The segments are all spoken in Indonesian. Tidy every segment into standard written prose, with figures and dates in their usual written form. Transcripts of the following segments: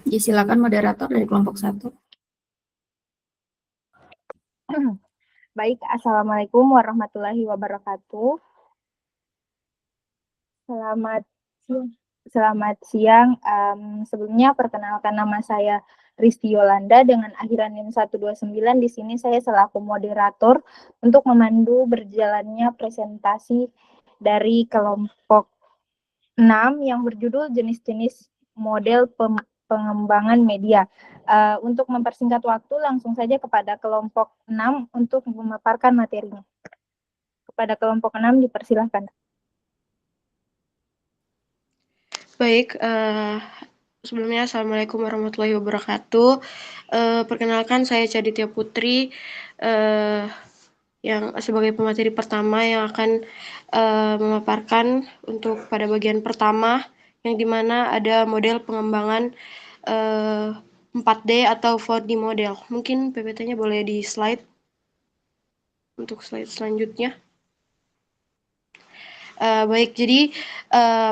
Ya, silakan moderator dari kelompok 1. Baik, Assalamualaikum warahmatullahi wabarakatuh. Selamat siang. Selamat siang. Sebelumnya perkenalkan nama saya Risti Yolanda dengan akhiran NIM 129. Di sini saya selaku moderator untuk memandu berjalannya presentasi dari kelompok 6 yang berjudul jenis-jenis model pengembangan media. Untuk mempersingkat waktu, langsung saja kepada kelompok 6 untuk memaparkan materinya. Kepada kelompok 6 dipersilahkan. Baik, sebelumnya Assalamualaikum warahmatullahi wabarakatuh. Perkenalkan saya Caditya Putri, yang sebagai pemateri pertama yang akan memaparkan untuk pada bagian pertama, yang dimana ada model pengembangan 4D atau 4D model. Mungkin PPT-nya boleh di slide untuk slide selanjutnya. Baik, jadi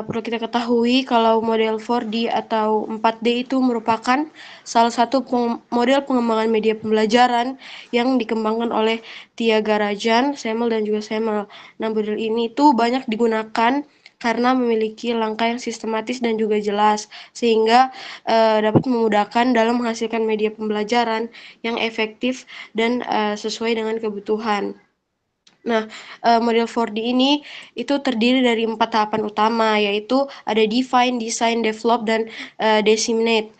perlu kita ketahui kalau model 4D atau 4D itu merupakan salah satu model pengembangan media pembelajaran yang dikembangkan oleh Tiaga Rajan, Semel, dan juga Semel. Nah, model ini itu banyak digunakan karena memiliki langkah yang sistematis dan juga jelas, sehingga dapat memudahkan dalam menghasilkan media pembelajaran yang efektif dan sesuai dengan kebutuhan. Nah, model 4D ini itu terdiri dari 4 tahapan utama, yaitu ada define, design, develop, dan disseminate.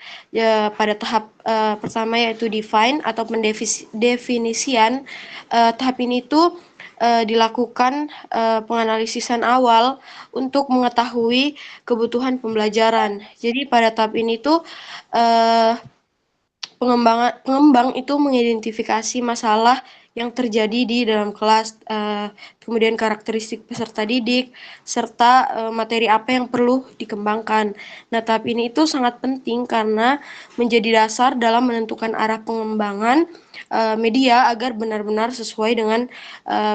Pada tahap pertama yaitu define atau pendefinisian, tahap ini itu dilakukan penganalisisan awal untuk mengetahui kebutuhan pembelajaran. Jadi pada tahap ini tuh pengembang itu mengidentifikasi masalah yang terjadi di dalam kelas, kemudian karakteristik peserta didik, serta materi apa yang perlu dikembangkan. Nah, tahap ini itu sangat penting karena menjadi dasar dalam menentukan arah pengembangan media agar benar-benar sesuai dengan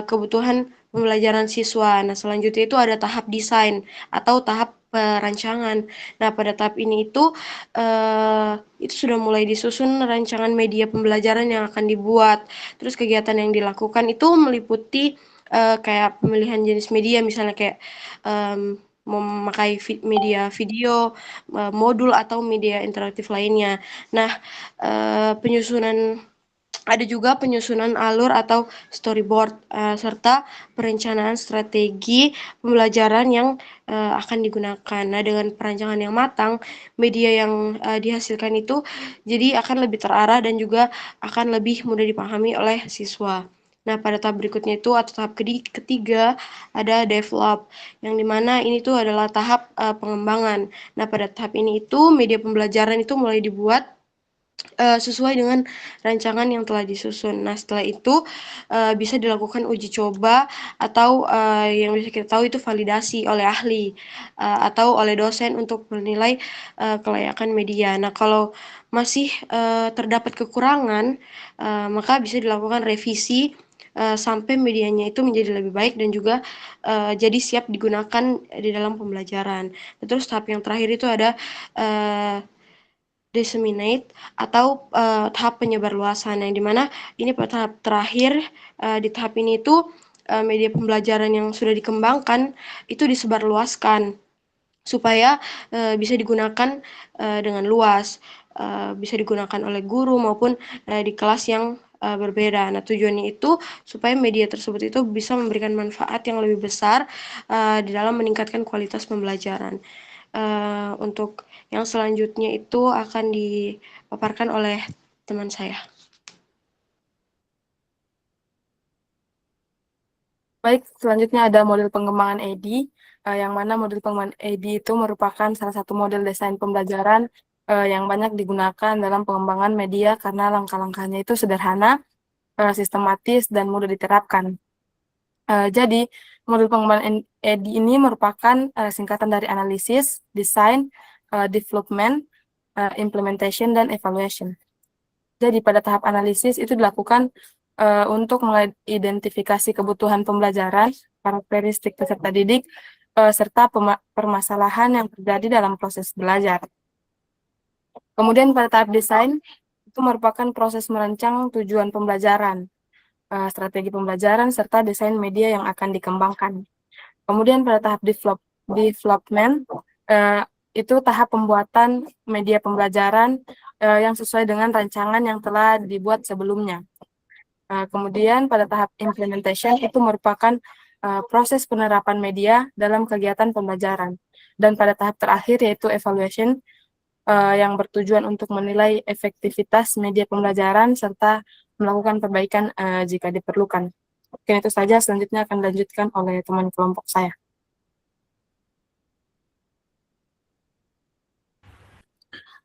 kebutuhan pembelajaran siswa. Nah, selanjutnya itu ada tahap desain atau tahap perancangan. Nah, pada tahap ini itu sudah mulai disusun rancangan media pembelajaran yang akan dibuat. Terus kegiatan yang dilakukan itu meliputi kayak pemilihan jenis media, misalnya kayak memakai media video, modul atau media interaktif lainnya. Nah, penyusunan ada juga penyusunan alur atau storyboard serta perencanaan strategi pembelajaran yang akan digunakan. Nah, dengan perancangan yang matang, media yang dihasilkan itu jadi akan lebih terarah dan juga akan lebih mudah dipahami oleh siswa. Nah, pada tahap berikutnya itu atau tahap ketiga ada develop, yang dimana ini tuh adalah tahap pengembangan. Nah, pada tahap ini itu media pembelajaran itu mulai dibuat sesuai dengan rancangan yang telah disusun. Nah, setelah itu bisa dilakukan uji coba atau yang bisa kita tahu itu validasi oleh ahli atau oleh dosen untuk menilai kelayakan media. Nah, kalau masih terdapat kekurangan, maka bisa dilakukan revisi sampai medianya itu menjadi lebih baik dan juga jadi siap digunakan di dalam pembelajaran. Terus tahap yang terakhir itu ada disseminate atau tahap penyebarluasan, yang dimana ini pada tahap terakhir. Di tahap ini itu media pembelajaran yang sudah dikembangkan itu disebarluaskan supaya bisa digunakan dengan luas, bisa digunakan oleh guru maupun di kelas yang berbeda. Nah, tujuannya itu supaya media tersebut itu bisa memberikan manfaat yang lebih besar di dalam meningkatkan kualitas pembelajaran. Untuk yang selanjutnya itu akan dipaparkan oleh teman saya. Baik, selanjutnya ada model pengembangan ED, yang mana model pengembangan ED itu merupakan salah satu model desain pembelajaran yang banyak digunakan dalam pengembangan media karena langkah-langkahnya itu sederhana, sistematis, dan mudah diterapkan. Jadi, model pengembangan ED ini merupakan singkatan dari analisis, desain, development, implementation, dan evaluation. Jadi, pada tahap analisis itu dilakukan untuk mengidentifikasi kebutuhan pembelajaran, karakteristik peserta didik, serta permasalahan yang terjadi dalam proses belajar. Kemudian pada tahap desain, itu merupakan proses merancang tujuan pembelajaran, strategi pembelajaran, serta desain media yang akan dikembangkan. Kemudian pada tahap development, itu tahap pembuatan media pembelajaran yang sesuai dengan rancangan yang telah dibuat sebelumnya. Kemudian pada tahap implementation itu merupakan proses penerapan media dalam kegiatan pembelajaran. Dan pada tahap terakhir yaitu evaluation, yang bertujuan untuk menilai efektivitas media pembelajaran serta melakukan perbaikan jika diperlukan. Mungkin itu saja, selanjutnya akan dilanjutkan oleh teman kelompok saya.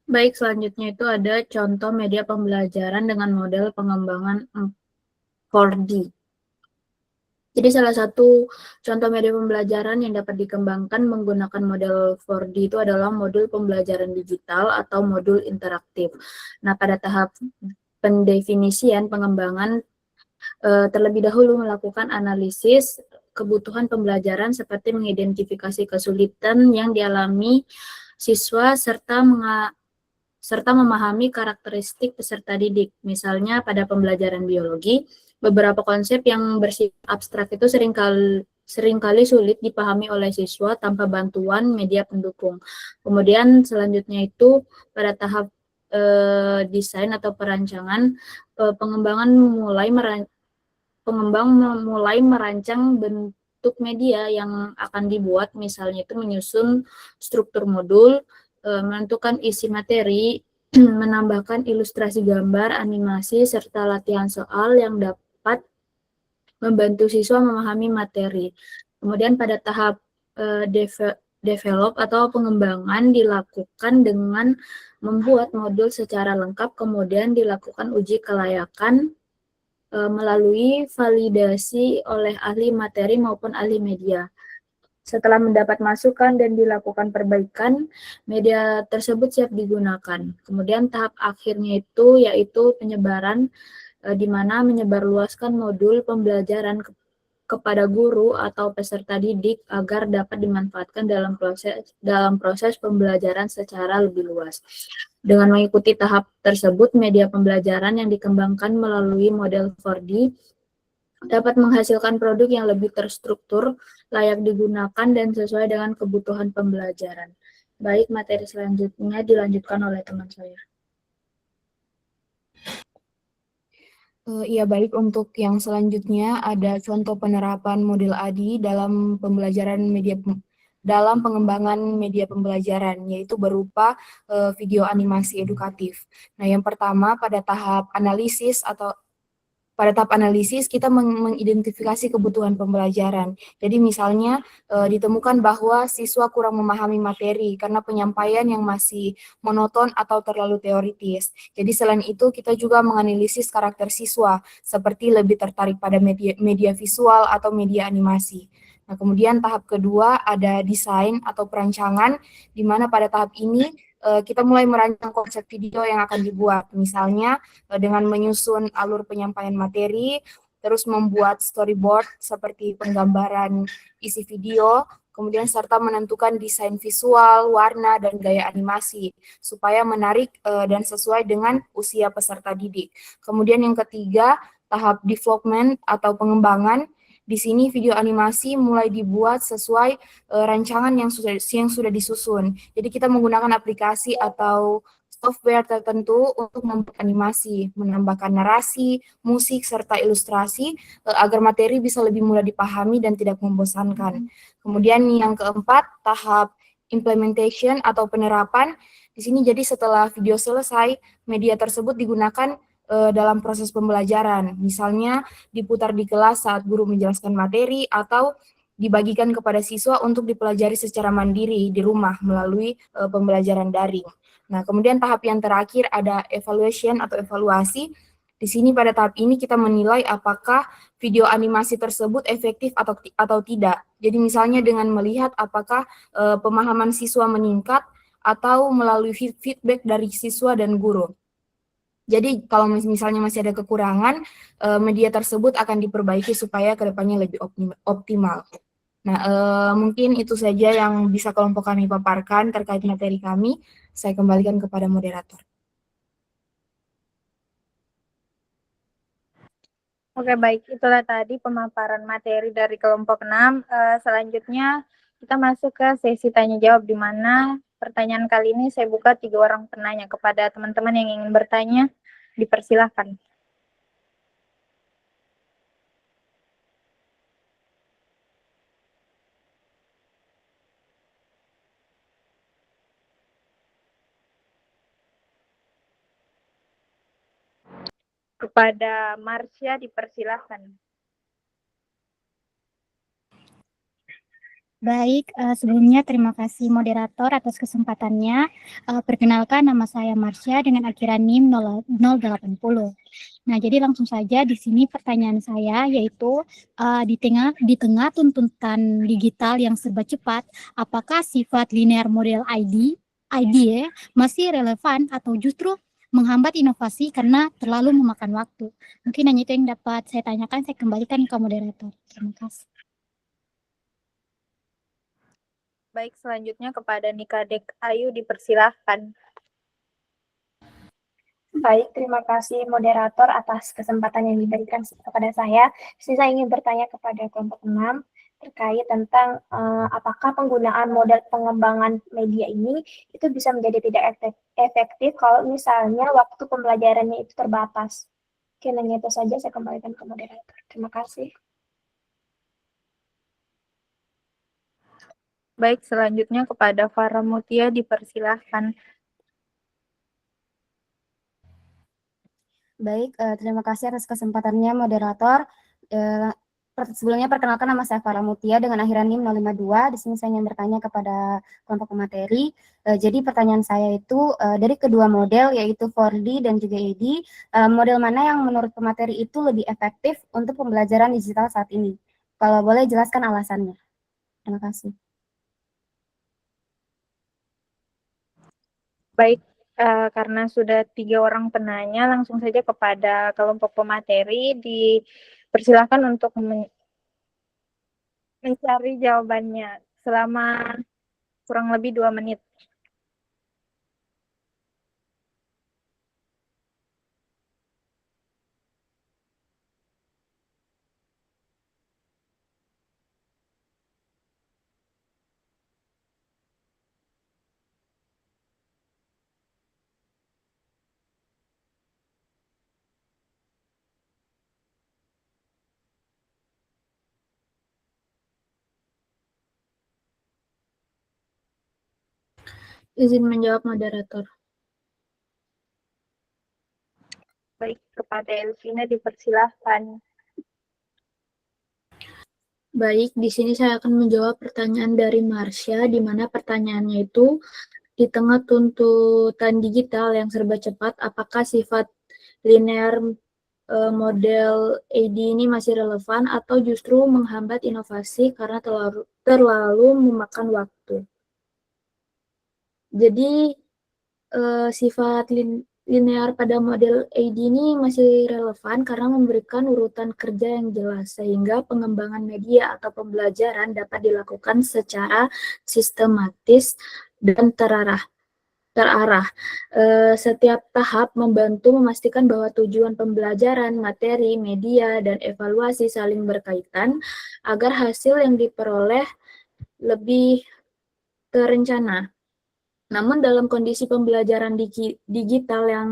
Baik, selanjutnya itu ada contoh media pembelajaran dengan model pengembangan 4D. Jadi salah satu contoh media pembelajaran yang dapat dikembangkan menggunakan model 4D itu adalah modul pembelajaran digital atau modul interaktif. Nah, pada tahap pendefinisian pengembangan, terlebih dahulu melakukan analisis kebutuhan pembelajaran seperti mengidentifikasi kesulitan yang dialami siswa serta memahami karakteristik peserta didik. Misalnya pada pembelajaran biologi, beberapa konsep yang bersifat abstrak itu seringkali sulit dipahami oleh siswa tanpa bantuan media pendukung. Kemudian selanjutnya itu pada tahap desain atau perancangan, pengembang mulai merancang bentuk media yang akan dibuat, misalnya itu menyusun struktur modul, menentukan isi materi, menambahkan ilustrasi gambar, animasi, serta latihan soal yang dapat membantu siswa memahami materi. Kemudian pada tahap develop atau pengembangan dilakukan dengan membuat modul secara lengkap, kemudian dilakukan uji kelayakan melalui validasi oleh ahli materi maupun ahli media. Setelah mendapat masukan dan dilakukan perbaikan, media tersebut siap digunakan. Kemudian tahap akhirnya itu yaitu penyebaran, di mana menyebarluaskan modul pembelajaran kepada guru atau peserta didik agar dapat dimanfaatkan dalam proses pembelajaran secara lebih luas. Dengan mengikuti tahap tersebut, media pembelajaran yang dikembangkan melalui model 4D dapat menghasilkan produk yang lebih terstruktur, layak digunakan, dan sesuai dengan kebutuhan pembelajaran. Baik, materi selanjutnya dilanjutkan oleh teman saya. Iya, baik. Untuk yang selanjutnya ada contoh penerapan model ADI dalam dalam pengembangan media pembelajaran, yaitu berupa video animasi edukatif. Nah, yang pertama pada tahap analisis kita mengidentifikasi kebutuhan pembelajaran. Jadi misalnya ditemukan bahwa siswa kurang memahami materi karena penyampaian yang masih monoton atau terlalu teoritis. Jadi selain itu kita juga menganalisis karakter siswa seperti lebih tertarik pada media visual atau media animasi. Nah, kemudian tahap kedua ada desain atau perancangan, di mana pada tahap ini kita mulai merancang konsep video yang akan dibuat. Misalnya dengan menyusun alur penyampaian materi, terus membuat storyboard seperti penggambaran isi video, kemudian serta menentukan desain visual, warna, dan gaya animasi, supaya menarik dan sesuai dengan usia peserta didik. Kemudian yang ketiga, tahap development atau pengembangan. Di sini video animasi mulai dibuat sesuai rancangan yang sudah disusun. Jadi kita menggunakan aplikasi atau software tertentu untuk membuat animasi, menambahkan narasi, musik, serta ilustrasi agar materi bisa lebih mudah dipahami dan tidak membosankan. Kemudian yang keempat, tahap implementation atau penerapan. Di sini jadi setelah video selesai, media tersebut digunakan dalam proses pembelajaran, misalnya diputar di kelas saat guru menjelaskan materi atau dibagikan kepada siswa untuk dipelajari secara mandiri di rumah melalui pembelajaran daring. Nah, kemudian tahap yang terakhir ada evaluation atau evaluasi. Di sini pada tahap ini kita menilai apakah video animasi tersebut efektif atau tidak. Jadi misalnya dengan melihat apakah pemahaman siswa meningkat atau melalui feedback dari siswa dan guru. Jadi kalau misalnya masih ada kekurangan, media tersebut akan diperbaiki supaya kedepannya lebih optimal. Nah, mungkin itu saja yang bisa kelompok kami paparkan terkait materi kami. Saya kembalikan kepada moderator. Oke, baik. Itulah tadi pemaparan materi dari kelompok 6. Selanjutnya kita masuk ke sesi tanya jawab, di mana pertanyaan kali ini saya buka 3 orang penanya. Kepada teman-teman yang ingin bertanya, dipersilahkan. Kepada Marsha, dipersilahkan. Baik, sebelumnya terima kasih moderator atas kesempatannya. Perkenalkan, nama saya Marsha dengan akhiran NIM 080. Nah, jadi langsung saja di sini pertanyaan saya yaitu di tengah tuntutan digital yang serba cepat, apakah sifat linear model ID masih relevan atau justru menghambat inovasi karena terlalu memakan waktu? Mungkin hanya itu yang dapat saya tanyakan. Saya kembalikan ke moderator. Terima kasih. Baik, selanjutnya kepada Nikadek Ayu, dipersilahkan. Baik, terima kasih moderator atas kesempatan yang diberikan kepada saya. Saya ingin bertanya kepada kelompok 6 terkait tentang apakah penggunaan model pengembangan media ini itu bisa menjadi tidak efektif kalau misalnya waktu pembelajarannya itu terbatas. Kiranya itu saja, saya kembalikan ke moderator. Terima kasih. Baik, selanjutnya kepada Farah Mutia, dipersilahkan. Baik, terima kasih atas kesempatannya moderator. Sebelumnya perkenalkan, nama saya Farah Mutia dengan akhiran NIM 052. Di sini saya ingin bertanya kepada kelompok pemateri. Jadi pertanyaan saya itu dari kedua model yaitu 4D dan juga AD, model mana yang menurut pemateri itu lebih efektif untuk pembelajaran digital saat ini? Kalau boleh jelaskan alasannya. Terima kasih. Baik, karena sudah 3 orang penanya, langsung saja kepada kelompok pemateri, dipersilahkan untuk mencari jawabannya selama kurang lebih 2 menit. Izin menjawab moderator. Baik, kepada Elvina, dipersilahkan. Baik, di sini saya akan menjawab pertanyaan dari Marsha, di mana pertanyaannya itu, di tengah tuntutan digital yang serba cepat, apakah sifat linear model AD ini masih relevan atau justru menghambat inovasi karena terlalu memakan waktu? Jadi, sifat linear pada model AD ini masih relevan karena memberikan urutan kerja yang jelas, sehingga pengembangan media atau pembelajaran dapat dilakukan secara sistematis dan terarah. Setiap tahap membantu memastikan bahwa tujuan pembelajaran, materi, media, dan evaluasi saling berkaitan agar hasil yang diperoleh lebih terencana. Namun dalam kondisi pembelajaran digital yang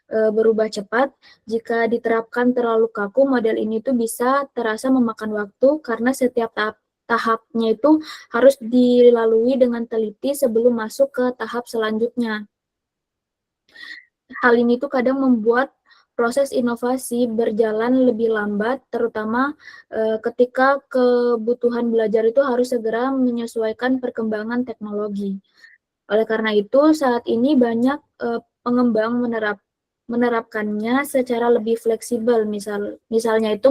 berubah cepat, jika diterapkan terlalu kaku, model ini tuh bisa terasa memakan waktu karena setiap tahapnya itu harus dilalui dengan teliti sebelum masuk ke tahap selanjutnya. Hal ini tuh kadang membuat proses inovasi berjalan lebih lambat, terutama ketika kebutuhan belajar itu harus segera menyesuaikan perkembangan teknologi. Oleh karena itu, saat ini banyak pengembang menerapkannya secara lebih fleksibel, misalnya itu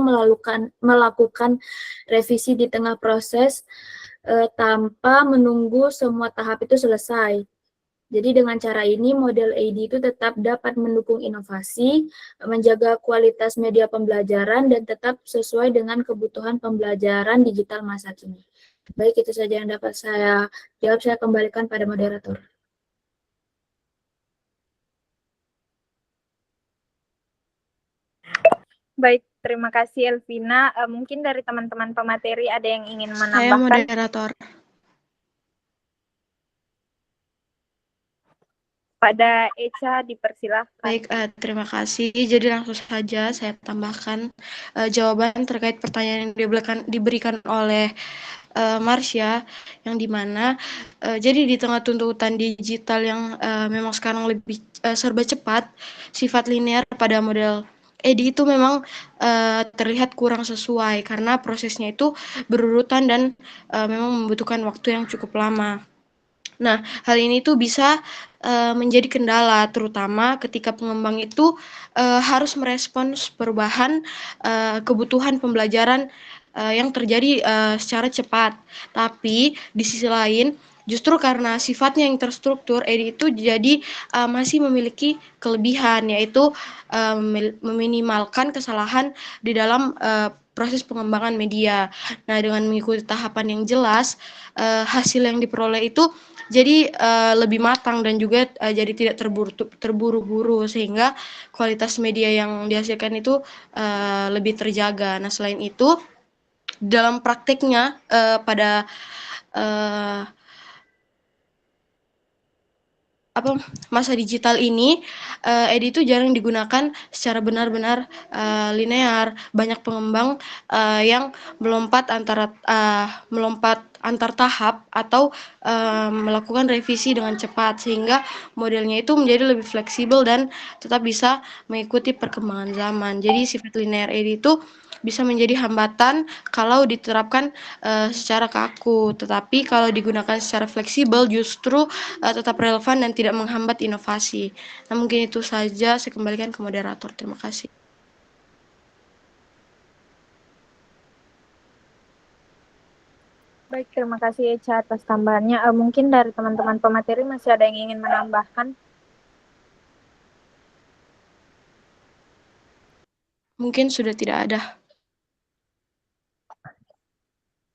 melakukan revisi di tengah proses tanpa menunggu semua tahap itu selesai. Jadi dengan cara ini, model AD itu tetap dapat mendukung inovasi, menjaga kualitas media pembelajaran, dan tetap sesuai dengan kebutuhan pembelajaran digital masa kini. Baik, itu saja yang dapat saya jawab. Saya kembalikan pada moderator. Baik, terima kasih Elvina. Mungkin dari teman-teman pemateri ada yang ingin Saya menambahkan? moderator. Pada Echa dipersilahkan. Baik, terima kasih. Jadi langsung saja saya tambahkan jawaban terkait pertanyaan yang diberikan oleh Marsha, yang dimana jadi di tengah tuntutan digital yang memang sekarang lebih serba cepat, sifat linear pada model EDI itu memang terlihat kurang sesuai karena prosesnya itu berurutan dan memang membutuhkan waktu yang cukup lama. Nah, hal ini tuh bisa menjadi kendala, terutama ketika pengembang itu harus merespons perubahan kebutuhan pembelajaran yang terjadi secara cepat. Tapi di sisi lain, justru karena sifatnya yang terstruktur, EDI itu jadi masih memiliki kelebihan, yaitu meminimalkan kesalahan di dalam proses pengembangan media. Nah, dengan mengikuti tahapan yang jelas, hasil yang diperoleh itu jadi lebih matang dan juga jadi tidak terburu-buru sehingga kualitas media yang dihasilkan itu lebih terjaga. Nah, selain itu dalam prakteknya pada masa digital ini EDI itu jarang digunakan secara benar-benar linear. Banyak pengembang yang melompat antar tahap atau melakukan revisi dengan cepat sehingga modelnya itu menjadi lebih fleksibel dan tetap bisa mengikuti perkembangan zaman. Jadi sifat linear EDI itu bisa menjadi hambatan kalau diterapkan secara kaku, tetapi kalau digunakan secara fleksibel justru tetap relevan dan tidak menghambat inovasi. Nah, mungkin itu saja, saya kembalikan ke moderator. Terima kasih. Baik, terima kasih Echa atas tambahannya. Mungkin dari teman-teman pemateri masih ada yang ingin menambahkan? Mungkin sudah tidak ada.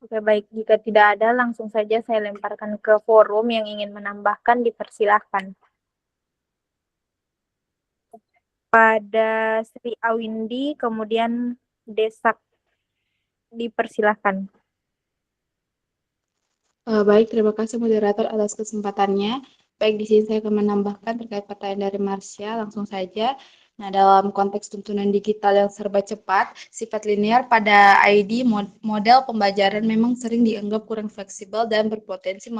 Oke, baik. Jika tidak ada, langsung saja saya lemparkan ke forum yang ingin menambahkan, dipersilahkan. Pada Sri Awindi, kemudian Desak, dipersilahkan. Baik, terima kasih moderator atas kesempatannya. Baik, di sini saya akan menambahkan terkait pertanyaan dari Marsha, langsung saja. Nah, dalam konteks tuntunan digital yang serba cepat, sifat linear pada ID model pembelajaran memang sering dianggap kurang fleksibel dan berpotensi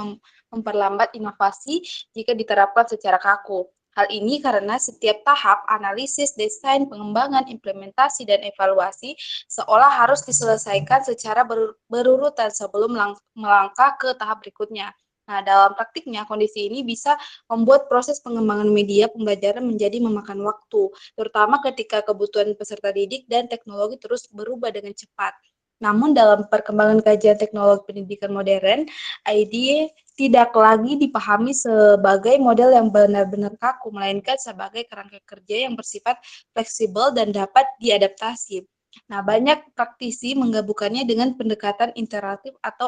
memperlambat inovasi jika diterapkan secara kaku. Hal ini karena setiap tahap analisis, desain, pengembangan, implementasi, dan evaluasi seolah harus diselesaikan secara berurutan sebelum melangkah ke tahap berikutnya. Nah, dalam praktiknya, kondisi ini bisa membuat proses pengembangan media pembelajaran menjadi memakan waktu, terutama ketika kebutuhan peserta didik dan teknologi terus berubah dengan cepat. Namun dalam perkembangan kajian teknologi pendidikan modern, ID tidak lagi dipahami sebagai model yang benar-benar kaku, melainkan sebagai kerangka kerja yang bersifat fleksibel dan dapat diadaptasi. Nah, banyak praktisi menggabungkannya dengan pendekatan interaktif atau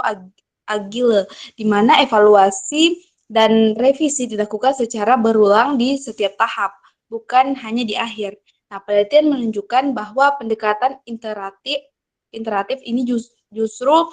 agile, di mana evaluasi dan revisi dilakukan secara berulang di setiap tahap, bukan hanya di akhir. Nah, penelitian menunjukkan bahwa pendekatan interaktif ini justru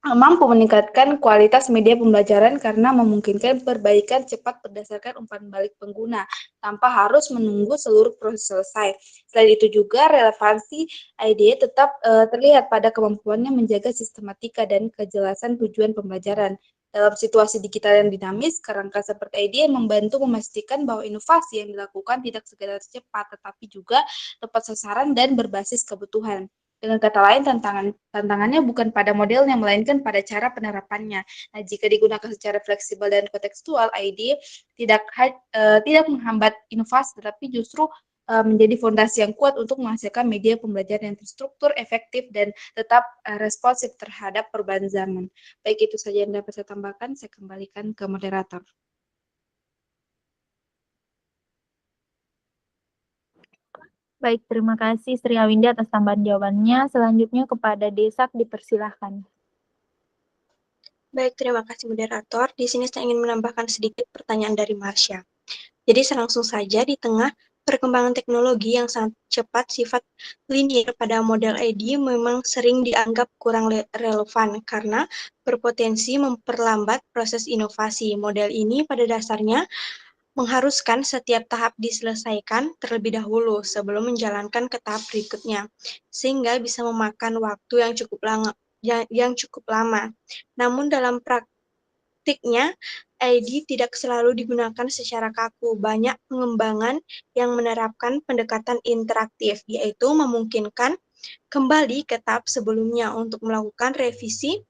mampu meningkatkan kualitas media pembelajaran karena memungkinkan perbaikan cepat berdasarkan umpan balik pengguna tanpa harus menunggu seluruh proses selesai. Selain itu juga relevansi IDE tetap terlihat pada kemampuannya menjaga sistematika dan kejelasan tujuan pembelajaran. Dalam situasi digital yang dinamis, kerangka seperti IDE membantu memastikan bahwa inovasi yang dilakukan tidak sekedar cepat, tetapi juga tepat sasaran dan berbasis kebutuhan. Dengan kata lain, tantangannya bukan pada modelnya, melainkan pada cara penerapannya. Nah, jika digunakan secara fleksibel dan kontekstual, ID tidak menghambat inovasi, tetapi justru menjadi fondasi yang kuat untuk menghasilkan media pembelajaran yang terstruktur, efektif, dan tetap responsif terhadap perubahan zaman. Baik, itu saja yang dapat saya tambahkan. Saya kembalikan ke moderator. Baik, terima kasih Sri Awindi atas tambahan jawabannya. Selanjutnya kepada Desak, dipersilahkan. Baik, terima kasih moderator. Di sini saya ingin menambahkan sedikit pertanyaan dari Marsha. Jadi langsung saja di tengah perkembangan teknologi yang sangat cepat, sifat linear pada model ID memang sering dianggap kurang relevan karena berpotensi memperlambat proses inovasi. Model ini pada dasarnya mengharuskan setiap tahap diselesaikan terlebih dahulu sebelum menjalankan ke tahap berikutnya, sehingga bisa memakan waktu yang cukup lama. Namun dalam praktiknya, ID tidak selalu digunakan secara kaku. Banyak pengembangan yang menerapkan pendekatan interaktif, yaitu memungkinkan kembali ke tahap sebelumnya untuk melakukan revisi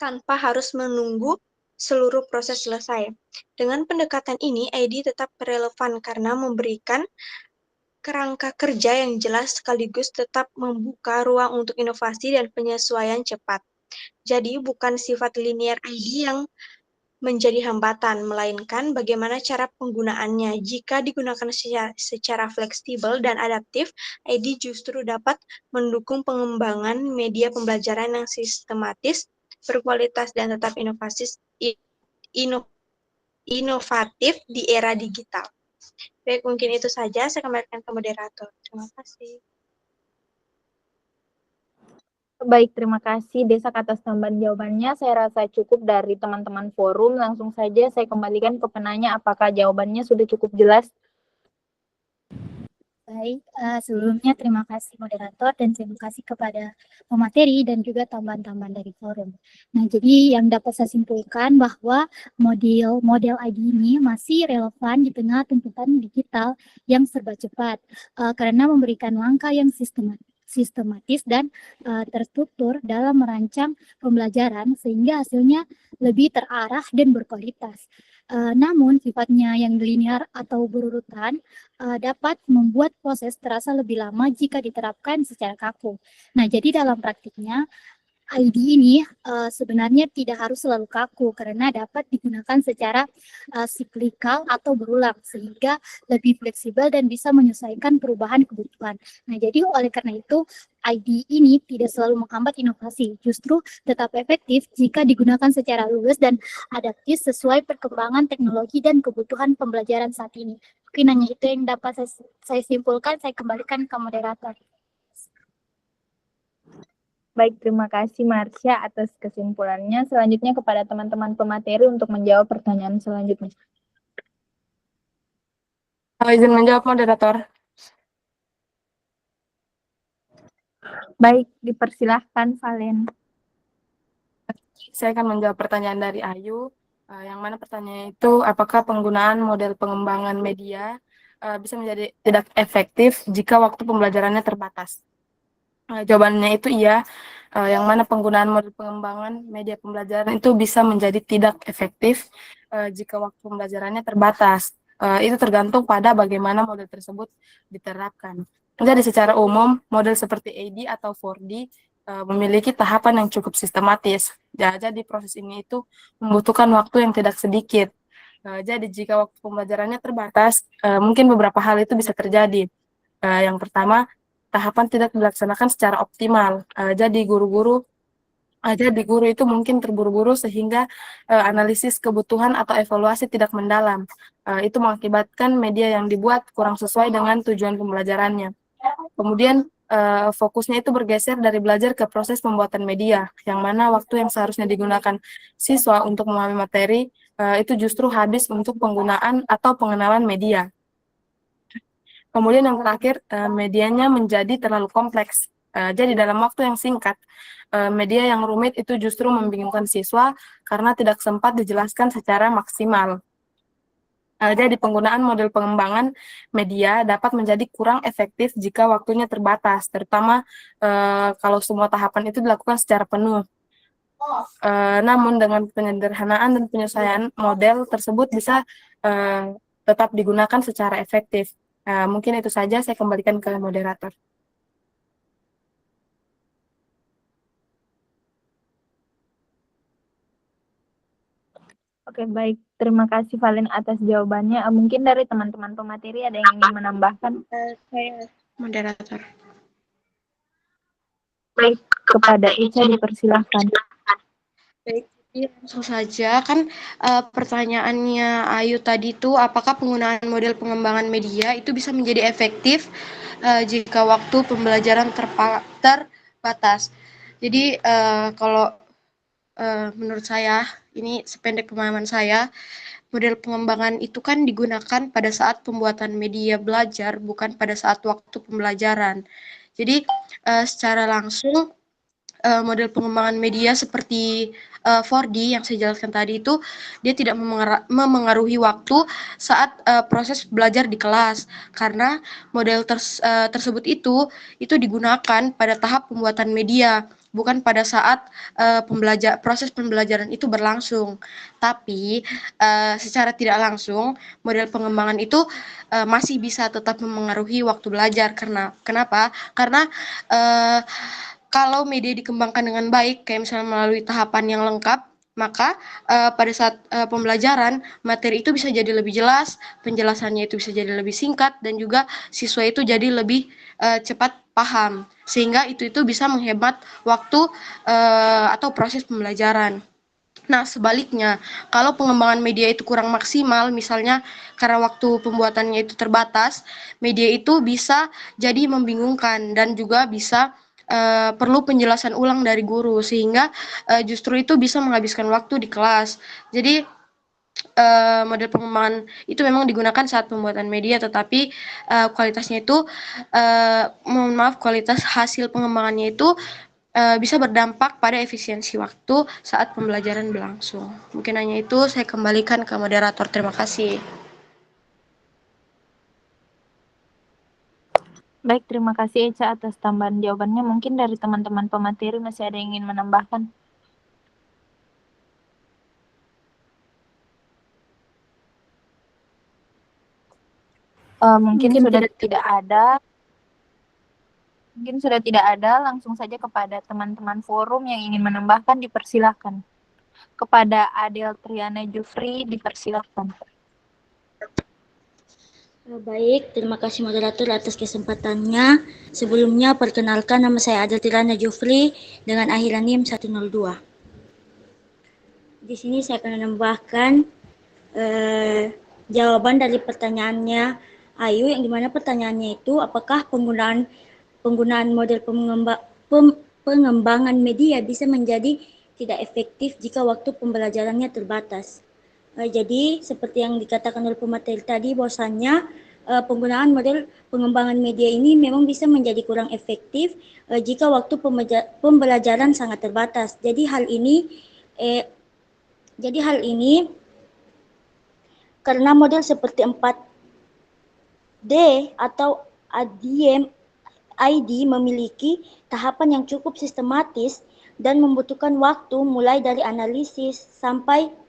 tanpa harus menunggu seluruh proses selesai. Dengan pendekatan ini, ID tetap relevan karena memberikan kerangka kerja yang jelas sekaligus tetap membuka ruang untuk inovasi dan penyesuaian cepat. Jadi, bukan sifat linear ID yang menjadi hambatan, melainkan bagaimana cara penggunaannya. Jika digunakan secara fleksibel dan adaptif, ID justru dapat mendukung pengembangan media pembelajaran yang sistematis, berkualitas, dan tetap inovatif di era digital. Baik, mungkin itu saja. Saya kembalikan ke moderator. Terima kasih. Baik, terima kasih Desak atas tambahan jawabannya. Saya rasa cukup dari teman-teman forum. Langsung saja saya kembalikan ke penanya apakah jawabannya sudah cukup jelas. Baik, sebelumnya terima kasih moderator dan terima kasih kepada pemateri dan juga tambahan-tambahan dari forum. Nah, jadi yang dapat saya simpulkan bahwa model ID ini masih relevan di tengah tuntutan digital yang serba cepat karena memberikan langkah yang sistematis dan terstruktur dalam merancang pembelajaran sehingga hasilnya lebih terarah dan berkualitas. Namun sifatnya yang linear atau berurutan dapat membuat proses terasa lebih lama jika diterapkan secara kaku. Nah, jadi dalam praktiknya ID ini sebenarnya tidak harus selalu kaku karena dapat digunakan secara siklikal atau berulang sehingga lebih fleksibel dan bisa menyesuaikan perubahan kebutuhan. Nah, jadi oleh karena itu ID ini tidak selalu menghambat inovasi, justru tetap efektif jika digunakan secara lugas dan adaptif sesuai perkembangan teknologi dan kebutuhan pembelajaran saat ini. Mungkin hanya itu yang dapat saya simpulkan, saya kembalikan ke moderator. Baik, terima kasih Marsha atas kesimpulannya. Selanjutnya kepada teman-teman pemateri untuk menjawab pertanyaan selanjutnya. Izin menjawab moderator. Baik, dipersilahkan Valen. Saya akan menjawab pertanyaan dari Ayu, yang mana pertanyaannya itu apakah penggunaan model pengembangan media bisa menjadi tidak efektif jika waktu pembelajarannya terbatas. Jawabannya itu iya, yang mana penggunaan model pengembangan media pembelajaran itu bisa menjadi tidak efektif jika waktu pembelajarannya terbatas. Itu tergantung pada bagaimana model tersebut diterapkan. Jadi secara umum, model seperti AD atau 4D memiliki tahapan yang cukup sistematis. Jadi proses ini itu membutuhkan waktu yang tidak sedikit. Jadi jika waktu pembelajarannya terbatas, mungkin beberapa hal itu bisa terjadi. Yang pertama, tahapan tidak dilaksanakan secara optimal. Jadi guru itu mungkin terburu-buru sehingga analisis kebutuhan atau evaluasi tidak mendalam. Itu mengakibatkan media yang dibuat kurang sesuai dengan tujuan pembelajarannya. Kemudian fokusnya itu bergeser dari belajar ke proses pembuatan media, yang mana waktu yang seharusnya digunakan siswa untuk memahami materi itu justru habis untuk penggunaan atau pengenalan media. Kemudian yang terakhir, medianya menjadi terlalu kompleks. Jadi dalam waktu yang singkat, media yang rumit itu justru membingungkan siswa karena tidak sempat dijelaskan secara maksimal. Jadi penggunaan model pengembangan media dapat menjadi kurang efektif jika waktunya terbatas, terutama kalau semua tahapan itu dilakukan secara penuh. Namun dengan penyederhanaan dan penyesuaian model tersebut bisa tetap digunakan secara efektif. Mungkin itu saja, saya kembalikan ke moderator. Oke, baik. Terima kasih Valen atas jawabannya. Mungkin dari teman-teman pemateri ada yang ingin menambahkan? Saya moderator. Baik, kepada Ica dipersilahkan. Baik, Iya, langsung saja. Kan pertanyaannya Ayu tadi tuh, apakah penggunaan model pengembangan media itu bisa menjadi efektif jika waktu pembelajaran terbatas. Jadi kalau menurut saya, ini sependek pemahaman saya, model pengembangan itu kan digunakan pada saat pembuatan media belajar, bukan pada saat waktu pembelajaran. Jadi secara langsung model pengembangan media seperti 4D yang saya jelaskan tadi itu dia tidak memengaruhi waktu saat proses belajar di kelas, karena model tersebut itu digunakan pada tahap pembuatan media, bukan pada saat proses pembelajaran itu berlangsung. Tapi secara tidak langsung model pengembangan itu masih bisa tetap memengaruhi waktu belajar. Kenapa? Karena kalau media dikembangkan dengan baik, kayak misalnya melalui tahapan yang lengkap, maka pada saat pembelajaran, materi itu bisa jadi lebih jelas, penjelasannya itu bisa jadi lebih singkat, dan juga siswa itu jadi lebih cepat paham. Sehingga itu bisa menghemat waktu atau proses pembelajaran. Nah, sebaliknya, kalau pengembangan media itu kurang maksimal, misalnya karena waktu pembuatannya itu terbatas, media itu bisa jadi membingungkan dan juga bisa perlu penjelasan ulang dari guru, sehingga justru itu bisa menghabiskan waktu di kelas. Jadi model pengembangan itu memang digunakan saat pembuatan media, tetapi kualitasnya itu, mohon maaf, kualitas hasil pengembangannya itu bisa berdampak pada efisiensi waktu saat pembelajaran berlangsung. Mungkin hanya itu, saya kembalikan ke moderator. Terima kasih. Baik, terima kasih Eca atas tambahan jawabannya. Mungkin dari teman-teman pemateri masih ada yang ingin menambahkan. Mungkin sudah tidak ada. Mungkin sudah tidak ada, langsung saja kepada teman-teman forum yang ingin menambahkan, dipersilahkan. Kepada Adel Triana Jufri, dipersilahkan. Baik, terima kasih moderator atas kesempatannya. Sebelumnya, perkenalkan nama saya Adel Triana Jufri dengan akhiran NIM 102. Di sini saya akan menambahkan jawaban dari pertanyaannya Ayu, yang dimana pertanyaannya itu apakah penggunaan model pengembangan media bisa menjadi tidak efektif jika waktu pembelajarannya terbatas. Jadi seperti yang dikatakan oleh pemateri tadi, bahwasannya penggunaan model pengembangan media ini memang bisa menjadi kurang efektif jika waktu pembelajaran sangat terbatas. Jadi hal ini karena model seperti 4D atau ID memiliki tahapan yang cukup sistematis dan membutuhkan waktu mulai dari analisis sampai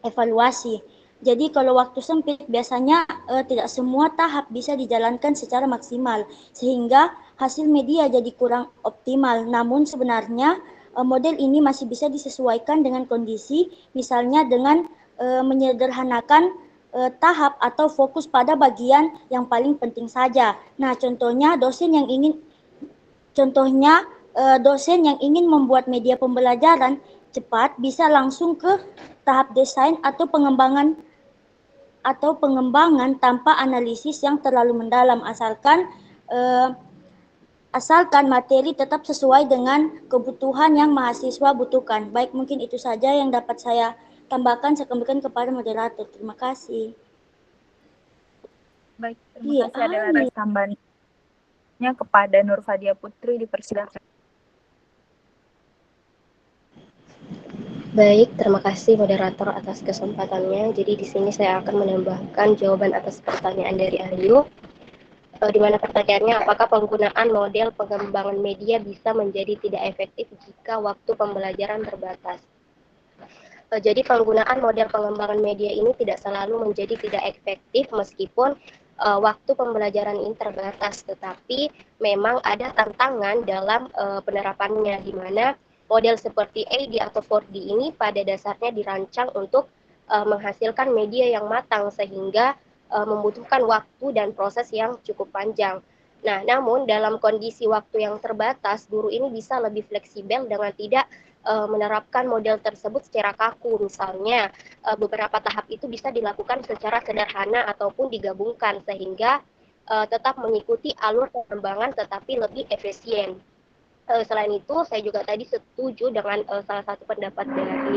evaluasi. Jadi kalau waktu sempit biasanya tidak semua tahap bisa dijalankan secara maksimal, sehingga hasil media jadi kurang optimal. Namun sebenarnya model ini masih bisa disesuaikan dengan kondisi, misalnya dengan menyederhanakan tahap atau fokus pada bagian yang paling penting saja. Nah, contohnya dosen yang ingin membuat media pembelajaran cepat bisa langsung ke tahap desain atau pengembangan tanpa analisis yang terlalu mendalam, asalkan materi tetap sesuai dengan kebutuhan yang mahasiswa butuhkan. Baik, mungkin itu saja yang dapat saya tambahkan. Saya kembalikan kepada moderator. Terima kasih. Baik, terima kasih ada tambahannya kepada Nur Fadia Putri, dipersilakan. Baik, terima kasih moderator atas kesempatannya. Jadi di sini saya akan menambahkan jawaban atas pertanyaan dari Ayu. Di mana pertanyaannya, apakah penggunaan model pengembangan media bisa menjadi tidak efektif jika waktu pembelajaran terbatas? Jadi penggunaan model pengembangan media ini tidak selalu menjadi tidak efektif meskipun waktu pembelajaran ini terbatas, tetapi memang ada tantangan dalam penerapannya, di mana model seperti AD atau 4D ini pada dasarnya dirancang untuk menghasilkan media yang matang, sehingga membutuhkan waktu dan proses yang cukup panjang. Nah, namun dalam kondisi waktu yang terbatas, guru ini bisa lebih fleksibel dengan tidak menerapkan model tersebut secara kaku. Misalnya, beberapa tahap itu bisa dilakukan secara sederhana ataupun digabungkan sehingga tetap mengikuti alur pengembangan tetapi lebih efisien. Selain itu, saya juga tadi setuju dengan salah satu pendapat dari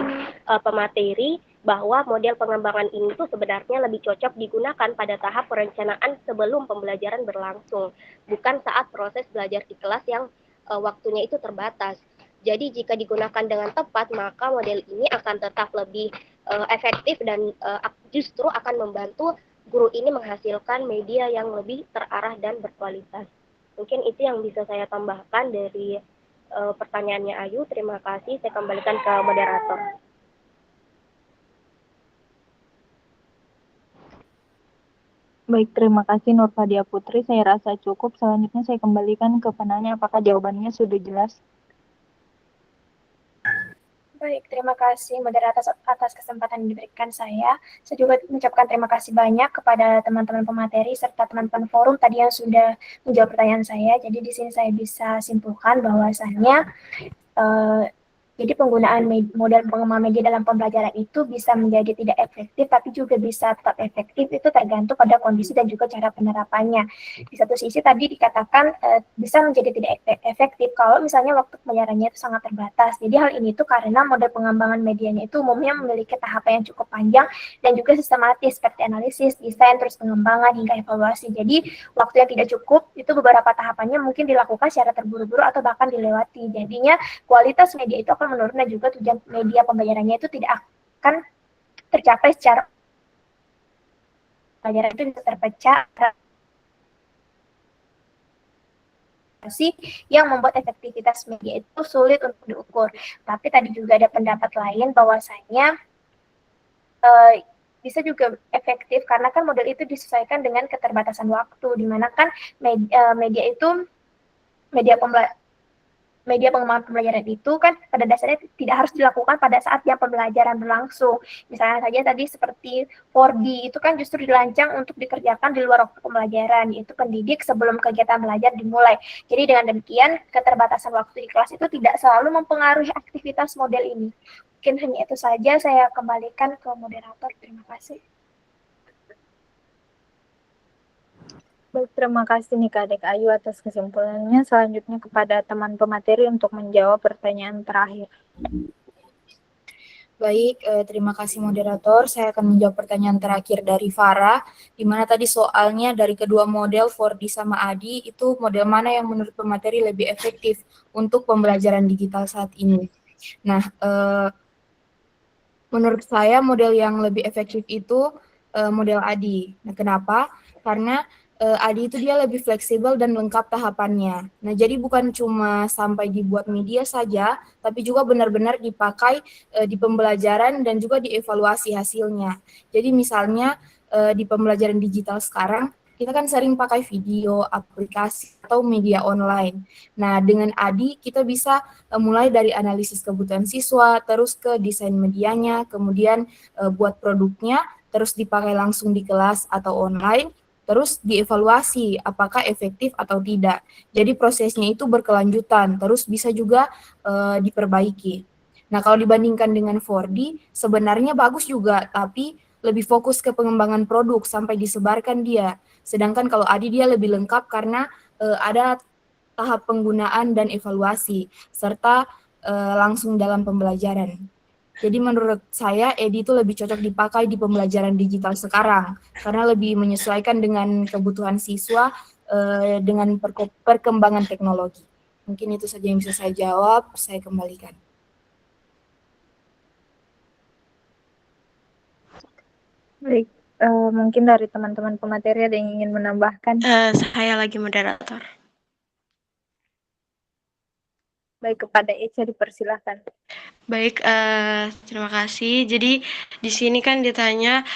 pemateri bahwa model pengembangan ini tuh sebenarnya lebih cocok digunakan pada tahap perencanaan sebelum pembelajaran berlangsung, bukan saat proses belajar di kelas yang waktunya itu terbatas. Jadi jika digunakan dengan tepat, maka model ini akan tetap lebih efektif dan justru akan membantu guru ini menghasilkan media yang lebih terarah dan berkualitas. Mungkin itu yang bisa saya tambahkan dari pertanyaannya Ayu. Terima kasih. Saya kembalikan ke moderator. Baik, terima kasih Nur Fadia Putri. Saya rasa cukup. Selanjutnya saya kembalikan ke penanya. Apakah jawabannya sudah jelas? Baik, terima kasih moderator atas kesempatan yang diberikan saya. Saya juga mengucapkan terima kasih banyak kepada teman-teman pemateri serta teman-teman forum tadi yang sudah menjawab pertanyaan saya. Jadi di sini saya bisa simpulkan bahwasannya jadi penggunaan model pengembangan media dalam pembelajaran itu bisa menjadi tidak efektif, tapi juga bisa tetap efektif. Itu tergantung pada kondisi dan juga cara penerapannya. Di satu sisi tadi dikatakan bisa menjadi tidak efektif kalau misalnya waktu pembelajarannya itu sangat terbatas. Jadi hal ini tuh karena model pengembangan medianya itu umumnya memiliki tahapan yang cukup panjang dan juga sistematis seperti analisis, desain, terus pengembangan hingga evaluasi. Jadi waktu yang tidak cukup itu beberapa tahapannya mungkin dilakukan secara terburu-buru atau bahkan dilewati. Jadinya kualitas media itu akan menurun dan juga tujuan media pembelajarannya itu tidak akan tercapai secara pelajaran itu bisa terpecah yang membuat efektivitas media itu sulit untuk diukur. Tapi tadi juga ada pendapat lain bahwasanya bisa juga efektif karena kan model itu disesuaikan dengan keterbatasan waktu, di mana kan media itu media pengembangan pembelajaran itu kan pada dasarnya tidak harus dilakukan pada saat jam pembelajaran berlangsung. Misalnya saja tadi seperti 4D itu kan justru dirancang untuk dikerjakan di luar waktu pembelajaran, yaitu pendidik sebelum kegiatan belajar dimulai. Jadi dengan demikian keterbatasan waktu di kelas itu tidak selalu mempengaruhi aktivitas model ini. Mungkin hanya itu saja, saya kembalikan ke moderator. Terima kasih. Baik, terima kasih nih Kak Dek Ayu atas kesimpulannya. Selanjutnya kepada teman pemateri untuk menjawab pertanyaan terakhir. Baik, terima kasih moderator. Saya akan menjawab pertanyaan terakhir dari Farah, di mana tadi soalnya dari kedua model 4D sama ADI, itu model mana yang menurut pemateri lebih efektif untuk pembelajaran digital saat ini. Nah, menurut saya model yang lebih efektif itu model ADI. Nah, kenapa? Karena ADI itu dia lebih fleksibel dan lengkap tahapannya. Nah, jadi bukan cuma sampai dibuat media saja, tapi juga benar-benar dipakai di pembelajaran dan juga dievaluasi hasilnya. Jadi misalnya di pembelajaran digital sekarang, kita kan sering pakai video, aplikasi, atau media online. Nah, dengan ADI kita bisa mulai dari analisis kebutuhan siswa, terus ke desain medianya, kemudian buat produknya, terus dipakai langsung di kelas atau online, terus dievaluasi apakah efektif atau tidak. Jadi prosesnya itu berkelanjutan, terus bisa juga diperbaiki. Nah, kalau dibandingkan dengan 4D, sebenarnya bagus juga, tapi lebih fokus ke pengembangan produk sampai disebarkan dia. Sedangkan kalau ADI dia lebih lengkap karena ada tahap penggunaan dan evaluasi, serta langsung dalam pembelajaran. Jadi menurut saya EDI itu lebih cocok dipakai di pembelajaran digital sekarang karena lebih menyesuaikan dengan kebutuhan siswa dengan perkembangan teknologi. Mungkin itu saja yang bisa saya jawab, saya kembalikan. Baik, mungkin dari teman-teman pemateri ada yang ingin menambahkan? Saya lagi moderator. Baik, kepada Echa dipersilahkan. Baik, terima kasih. Jadi di sini kan ditanya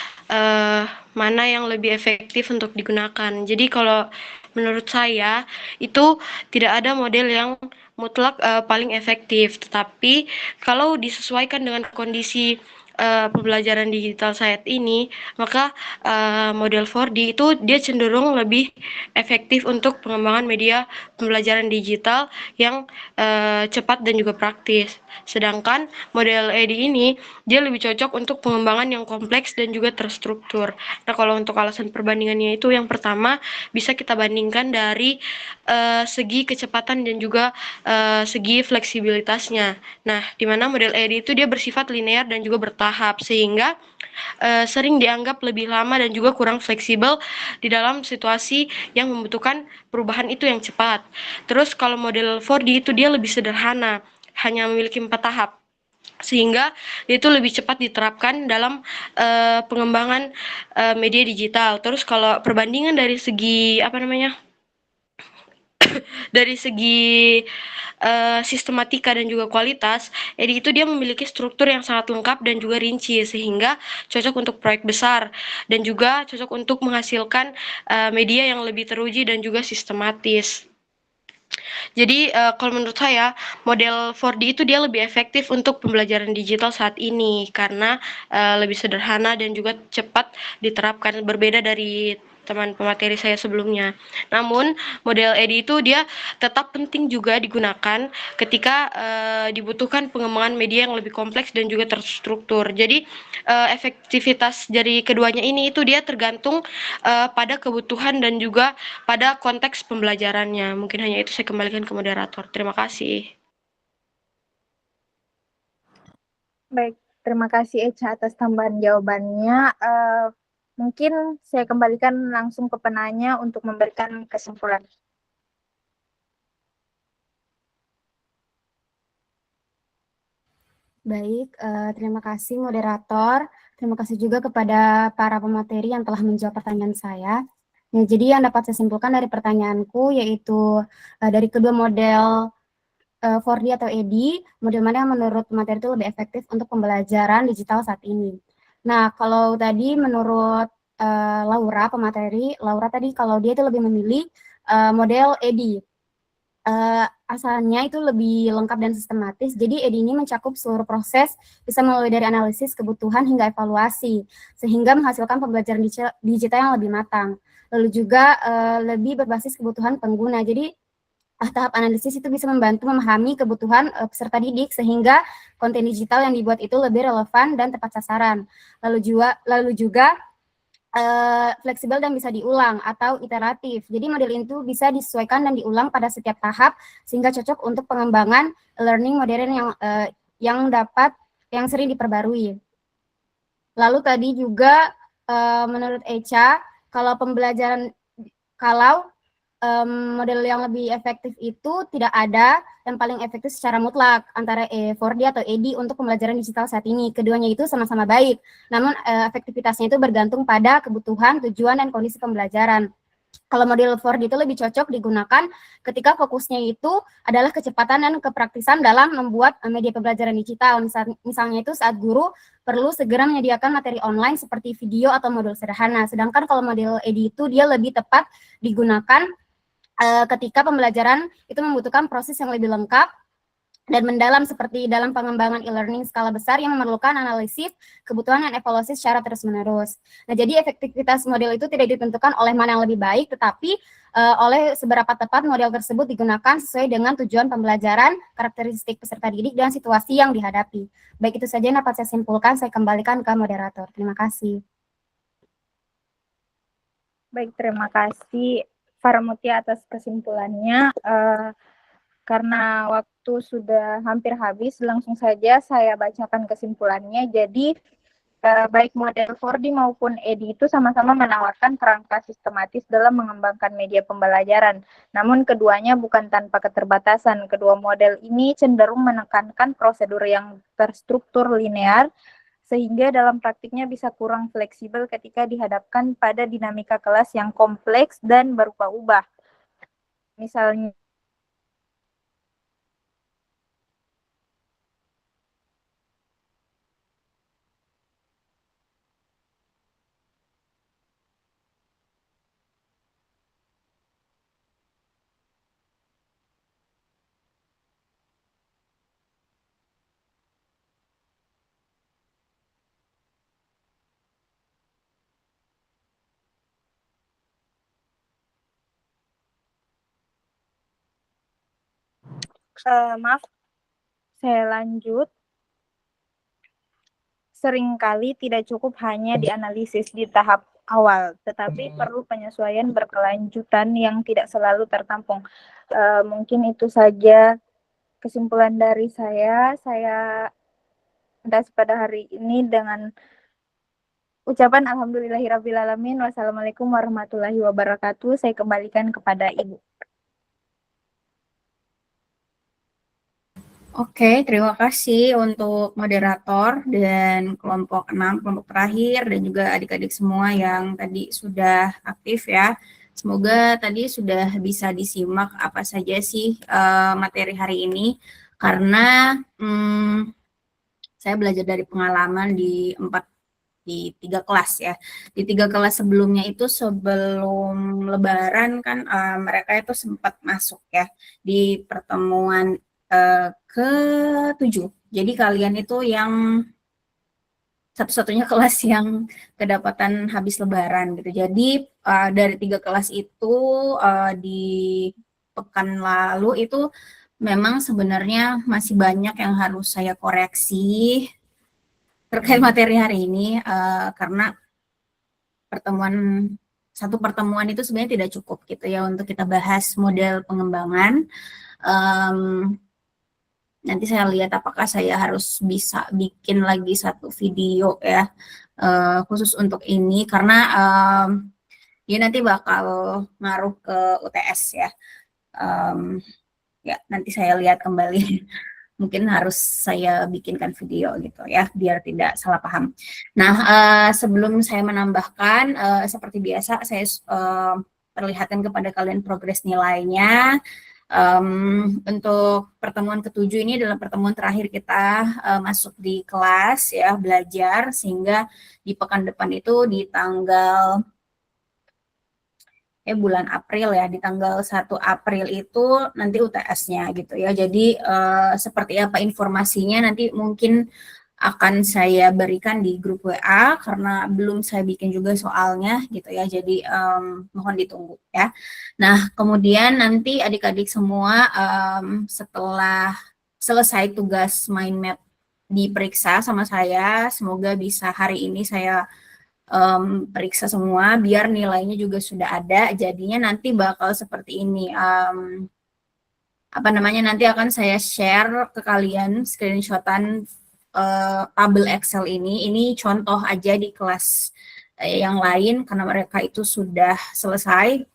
mana yang lebih efektif untuk digunakan. Jadi kalau menurut saya itu tidak ada model yang mutlak paling efektif, tetapi kalau disesuaikan dengan kondisi pembelajaran digital saat ini, maka model 4D itu dia cenderung lebih efektif untuk pengembangan media pembelajaran digital yang cepat dan juga praktis. Sedangkan model ED ini dia lebih cocok untuk pengembangan yang kompleks dan juga terstruktur. Nah, kalau untuk alasan perbandingannya itu yang pertama bisa kita bandingkan dari segi kecepatan dan juga segi fleksibilitasnya. Nah, di mana model ED itu dia bersifat linear dan juga bertahap sehingga sering dianggap lebih lama dan juga kurang fleksibel di dalam situasi yang membutuhkan perubahan itu yang cepat. Terus kalau model 4D itu dia lebih sederhana, hanya memiliki 4 tahap sehingga itu lebih cepat diterapkan dalam pengembangan media digital. Terus kalau perbandingan dari segi apa namanya? Dari segi sistematika dan juga kualitas, EDI itu dia memiliki struktur yang sangat lengkap dan juga rinci sehingga cocok untuk proyek besar dan juga cocok untuk menghasilkan media yang lebih teruji dan juga sistematis. Jadi kalau menurut saya model 4D itu dia lebih efektif untuk pembelajaran digital saat ini karena lebih sederhana dan juga cepat diterapkan berbeda dari teman pemateri saya sebelumnya. Namun model ED itu dia tetap penting juga digunakan ketika dibutuhkan pengembangan media yang lebih kompleks dan juga terstruktur. Jadi efektivitas dari keduanya ini itu dia tergantung pada kebutuhan dan juga pada konteks pembelajarannya. Mungkin hanya itu, saya kembalikan ke moderator. Terima kasih. Baik, terima kasih Echa atas tambahan jawabannya. Mungkin saya kembalikan langsung ke penanya untuk memberikan kesimpulan. Baik, terima kasih moderator. Terima kasih juga kepada para pemateri yang telah menjawab pertanyaan saya. Nah, jadi yang dapat saya simpulkan dari pertanyaanku yaitu dari kedua model 4D atau ED, model mana yang menurut pemateri itu lebih efektif untuk pembelajaran digital saat ini. Nah, kalau tadi menurut Laura, pemateri, Laura tadi kalau dia itu lebih memilih model ED. Asalnya itu lebih lengkap dan sistematis, jadi ED ini mencakup seluruh proses, bisa mulai dari analisis kebutuhan hingga evaluasi, sehingga menghasilkan pembelajaran digital yang lebih matang. Lalu juga lebih berbasis kebutuhan pengguna, jadi tahap analisis itu bisa membantu memahami kebutuhan peserta didik sehingga konten digital yang dibuat itu lebih relevan dan tepat sasaran. Lalu juga fleksibel dan bisa diulang atau iteratif. Jadi model itu bisa disesuaikan dan diulang pada setiap tahap sehingga cocok untuk pengembangan learning modern yang sering diperbarui. Lalu tadi juga menurut Echa kalau model yang lebih efektif itu tidak ada yang paling efektif secara mutlak antara 4D atau ED untuk pembelajaran digital saat ini. Keduanya itu sama-sama baik, namun efektivitasnya itu bergantung pada kebutuhan, tujuan, dan kondisi pembelajaran. Kalau model 4D itu lebih cocok digunakan ketika fokusnya itu adalah kecepatan dan kepraktisan dalam membuat media pembelajaran digital. Misalnya itu saat guru perlu segera menyediakan materi online seperti video atau modul sederhana. Sedangkan kalau model ED itu dia lebih tepat digunakan ketika pembelajaran itu membutuhkan proses yang lebih lengkap dan mendalam seperti dalam pengembangan e-learning skala besar yang memerlukan analisis, kebutuhan, dan evaluasi secara terus-menerus. Nah, jadi efektivitas model itu tidak ditentukan oleh mana yang lebih baik, tetapi oleh seberapa tepat model tersebut digunakan sesuai dengan tujuan pembelajaran, karakteristik peserta didik, dan situasi yang dihadapi. Baik, itu saja yang dapat saya simpulkan. Saya kembalikan ke moderator. Terima kasih. Baik, terima kasih Faramutia atas kesimpulannya. Karena waktu sudah hampir habis, langsung saja saya bacakan kesimpulannya. Jadi, baik model 4D maupun ED itu sama-sama menawarkan kerangka sistematis dalam mengembangkan media pembelajaran. Namun keduanya bukan tanpa keterbatasan. Kedua model ini cenderung menekankan prosedur yang terstruktur linear, sehingga dalam praktiknya bisa kurang fleksibel ketika dihadapkan pada dinamika kelas yang kompleks dan berubah-ubah. Misalnya, Maaf, saya lanjut. Seringkali tidak cukup hanya dianalisis di tahap awal, tetapi perlu penyesuaian berkelanjutan yang tidak selalu tertampung. Mungkin itu saja kesimpulan dari saya. Saya atas pada hari ini dengan ucapan alhamdulillahirrabbilalamin. Wassalamualaikum warahmatullahi wabarakatuh. Saya kembalikan kepada Ibu. Oke, terima kasih untuk moderator dan kelompok 6, kelompok terakhir, dan juga adik-adik semua yang tadi sudah aktif ya. Semoga tadi sudah bisa disimak apa saja sih materi hari ini, karena saya belajar dari pengalaman di 3 kelas ya. Di 3 kelas sebelumnya itu sebelum lebaran kan mereka itu sempat masuk ya di pertemuan ke-7. Jadi kalian itu yang satu-satunya kelas yang kedapatan habis lebaran gitu. Jadi dari 3 kelas itu di pekan lalu itu memang sebenarnya masih banyak yang harus saya koreksi terkait materi hari ini, karena satu pertemuan itu sebenarnya tidak cukup gitu ya untuk kita bahas model pengembangan. Nanti saya lihat apakah saya harus bisa bikin lagi satu video ya khusus untuk ini, karena dia nanti bakal ngaruh ke UTS ya. Ya nanti saya lihat kembali. Mungkin harus saya bikinkan video gitu ya, biar tidak salah paham. Nah, sebelum saya menambahkan, seperti biasa saya perlihatkan kepada kalian progres nilainya. Untuk pertemuan ke-7 ini adalah pertemuan terakhir kita masuk di kelas ya, belajar, sehingga di pekan depan itu di tanggal bulan April ya, di tanggal 1 April itu nanti UTS-nya gitu ya. Jadi seperti apa informasinya nanti mungkin akan saya berikan di grup WA, karena belum saya bikin juga soalnya gitu ya. Jadi mohon ditunggu ya. Nah, kemudian nanti adik-adik semua setelah selesai tugas mind map diperiksa sama saya, semoga bisa hari ini saya periksa semua biar nilainya juga sudah ada. Jadinya nanti bakal seperti ini, nanti akan saya share ke kalian screenshotan tabel Excel ini contoh aja di kelas yang lain karena mereka itu sudah selesai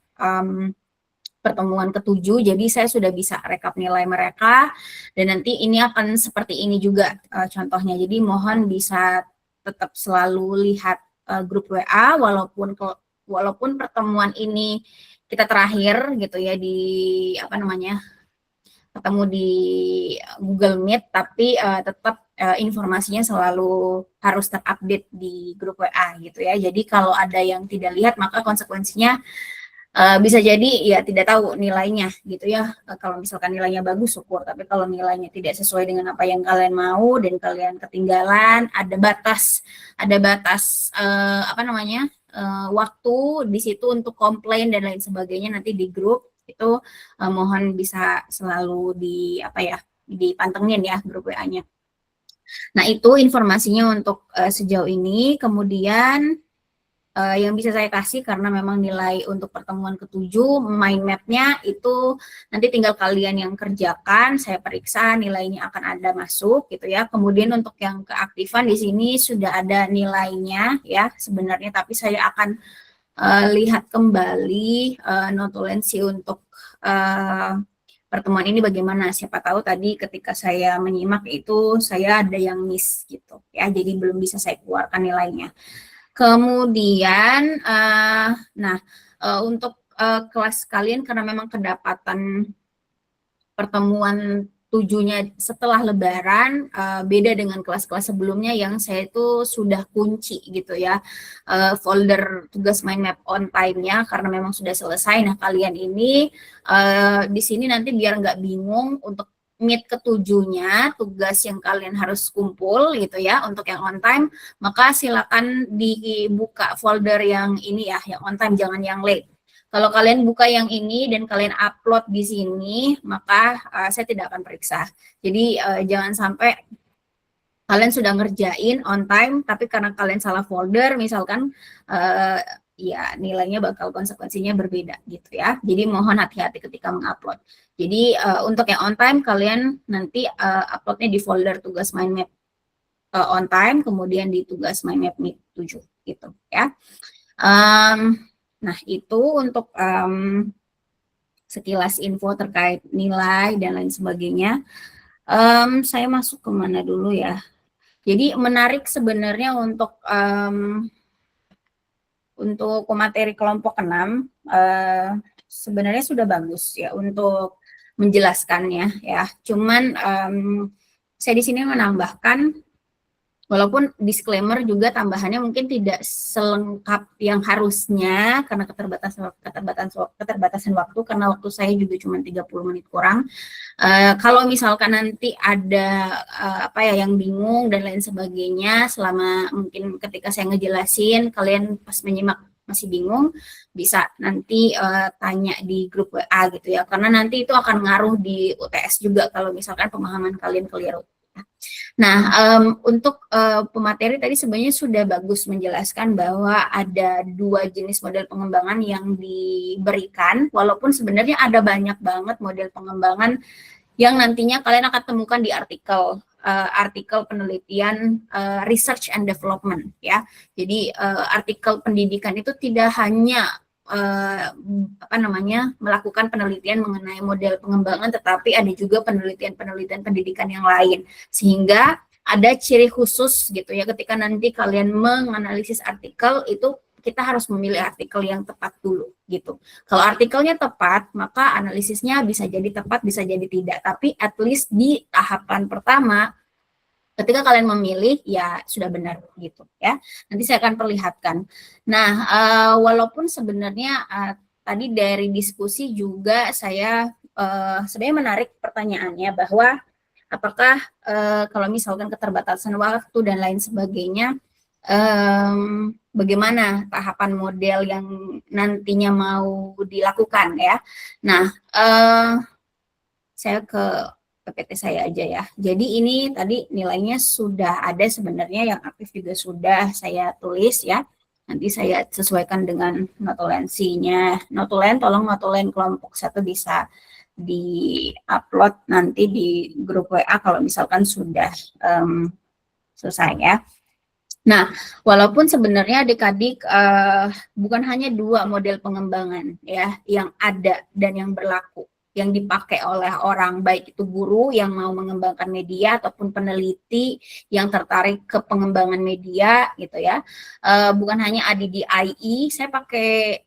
pertemuan ke-7, jadi saya sudah bisa rekap nilai mereka, dan nanti ini akan seperti ini juga contohnya. Jadi mohon bisa tetap selalu lihat grup WA, walaupun pertemuan ini kita terakhir gitu ya di ketemu di Google Meet, tapi tetap informasinya selalu harus terupdate di grup WA gitu ya. Jadi kalau ada yang tidak lihat, maka konsekuensinya bisa jadi ya tidak tahu nilainya gitu ya. Kalau misalkan nilainya bagus syukur, tapi kalau nilainya tidak sesuai dengan apa yang kalian mau dan kalian ketinggalan, ada batas waktu di situ untuk komplain dan lain sebagainya nanti di grup itu, mohon bisa selalu dipantengin ya grup WA-nya. Nah, itu informasinya untuk sejauh ini. Kemudian yang bisa saya kasih, karena memang nilai untuk pertemuan ke-7 mind map-nya itu nanti tinggal kalian yang kerjakan, saya periksa nilainya akan ada masuk gitu ya. Kemudian untuk yang keaktifan di sini sudah ada nilainya ya sebenarnya, tapi saya akan lihat kembali notulensi untuk pertemuan ini bagaimana. Siapa tahu tadi ketika saya menyimak itu saya ada yang miss gitu ya, jadi belum bisa saya keluarkan nilainya. Kemudian, untuk kelas kalian karena memang kedapatan pertemuan 7-nya setelah lebaran, beda dengan kelas-kelas sebelumnya yang saya itu sudah kunci gitu ya, folder tugas mind map on time-nya karena memang sudah selesai. Nah, kalian ini di sini nanti biar nggak bingung untuk Meet ke-7-nya, tugas yang kalian harus kumpul gitu ya untuk yang on time, maka silakan dibuka folder yang ini ya, yang on time, jangan yang late. Kalau kalian buka yang ini dan kalian upload di sini, maka saya tidak akan periksa. Jadi jangan sampai kalian sudah ngerjain on time, tapi karena kalian salah folder, misalkan, ya nilainya bakal konsekuensinya berbeda gitu ya. Jadi mohon hati-hati ketika mengupload. Jadi untuk yang on time, kalian nanti uploadnya di folder tugas mind map on time, kemudian di tugas mind map 7 gitu ya. Nah itu untuk sekilas info terkait nilai dan lain sebagainya. Saya masuk ke mana dulu ya? Jadi menarik sebenarnya untuk materi kelompok 6 sebenarnya sudah bagus ya untuk menjelaskannya ya. Cuman saya di sini menambahkan, walaupun disclaimer juga tambahannya mungkin tidak selengkap yang harusnya karena keterbatasan waktu, karena waktu saya juga cuma 30 menit kurang. Kalau misalkan nanti ada yang bingung dan lain sebagainya, selama mungkin ketika saya ngejelasin kalian pas menyimak masih bingung, bisa nanti tanya di grup WA gitu ya, karena nanti itu akan ngaruh di UTS juga kalau misalkan pemahaman kalian keliru. Nah, untuk pemateri tadi sebenarnya sudah bagus menjelaskan bahwa ada 2 jenis model pengembangan yang diberikan, walaupun sebenarnya ada banyak banget model pengembangan yang nantinya kalian akan temukan di artikel penelitian research and development ya. Jadi artikel pendidikan itu tidak hanya melakukan penelitian mengenai model pengembangan, tetapi ada juga penelitian pendidikan yang lain, sehingga ada ciri khusus gitu ya ketika nanti kalian menganalisis artikel itu. Kita harus memilih artikel yang tepat dulu gitu. Kalau artikelnya tepat, maka analisisnya bisa jadi tepat, bisa jadi tidak. Tapi at least di tahapan pertama, ketika kalian memilih, ya sudah benar gitu ya. Nanti saya akan perlihatkan. Nah, walaupun sebenarnya tadi dari diskusi juga saya sebenarnya menarik pertanyaannya bahwa apakah kalau misalkan keterbatasan waktu dan lain sebagainya, bagaimana tahapan model yang nantinya mau dilakukan ya. Nah, saya ke PPT saya aja ya. Jadi ini tadi nilainya sudah ada sebenarnya, yang aktif juga sudah saya tulis ya. Nanti saya sesuaikan dengan notulensinya. Notulen, tolong notulen kelompok 1 bisa di-upload nanti di grup WA kalau misalkan sudah selesai ya. Nah, walaupun sebenarnya adik-adik bukan hanya 2 model pengembangan ya yang ada dan yang berlaku, yang dipakai oleh orang, baik itu guru yang mau mengembangkan media ataupun peneliti yang tertarik ke pengembangan media gitu ya. Bukan hanya ADDIE, saya pakai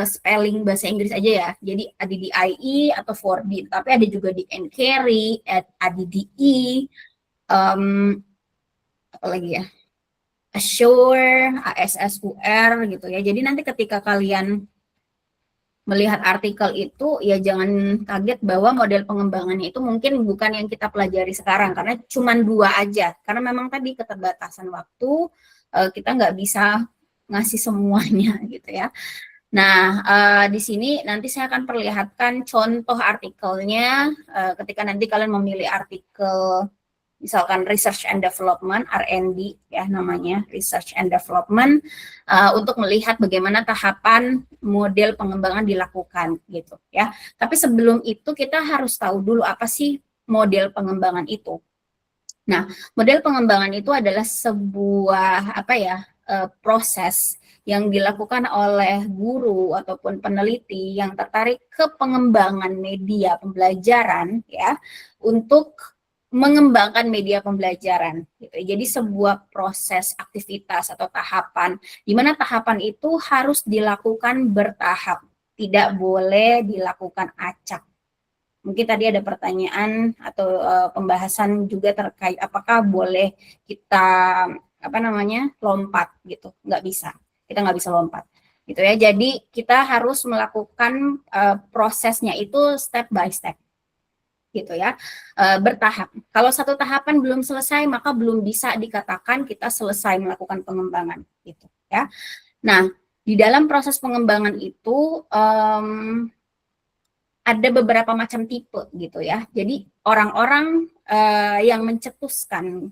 spelling bahasa Inggris aja ya. Jadi ADDIE atau 4D, tapi ada juga Dick and Carey, ADDE, apa lagi ya? Assure, ASSUR gitu ya. Jadi nanti ketika kalian melihat artikel itu, ya jangan kaget bahwa model pengembangannya itu mungkin bukan yang kita pelajari sekarang, karena cuma 2 aja. Karena memang tadi keterbatasan waktu, kita nggak bisa ngasih semuanya gitu ya. Nah, di sini nanti saya akan perlihatkan contoh artikelnya ketika nanti kalian memilih artikel misalkan Research and Development, R&D ya namanya, Research and Development, untuk melihat bagaimana tahapan model pengembangan dilakukan gitu ya. Tapi sebelum itu kita harus tahu dulu apa sih model pengembangan itu. Nah, model pengembangan itu adalah sebuah proses yang dilakukan oleh guru ataupun peneliti yang tertarik ke pengembangan media pembelajaran ya, untuk mengembangkan media pembelajaran gitu. Jadi sebuah proses aktivitas atau tahapan di mana tahapan itu harus dilakukan bertahap, tidak boleh dilakukan acak. Mungkin tadi ada pertanyaan atau pembahasan juga terkait apakah boleh kita lompat gitu. Nggak bisa, kita nggak bisa lompat gitu ya. Jadi kita harus melakukan prosesnya itu step by step gitu ya, bertahap. Kalau satu tahapan belum selesai, maka belum bisa dikatakan kita selesai melakukan pengembangan gitu ya. Nah, di dalam proses pengembangan itu ada beberapa macam tipe gitu ya. Jadi orang-orang yang mencetuskan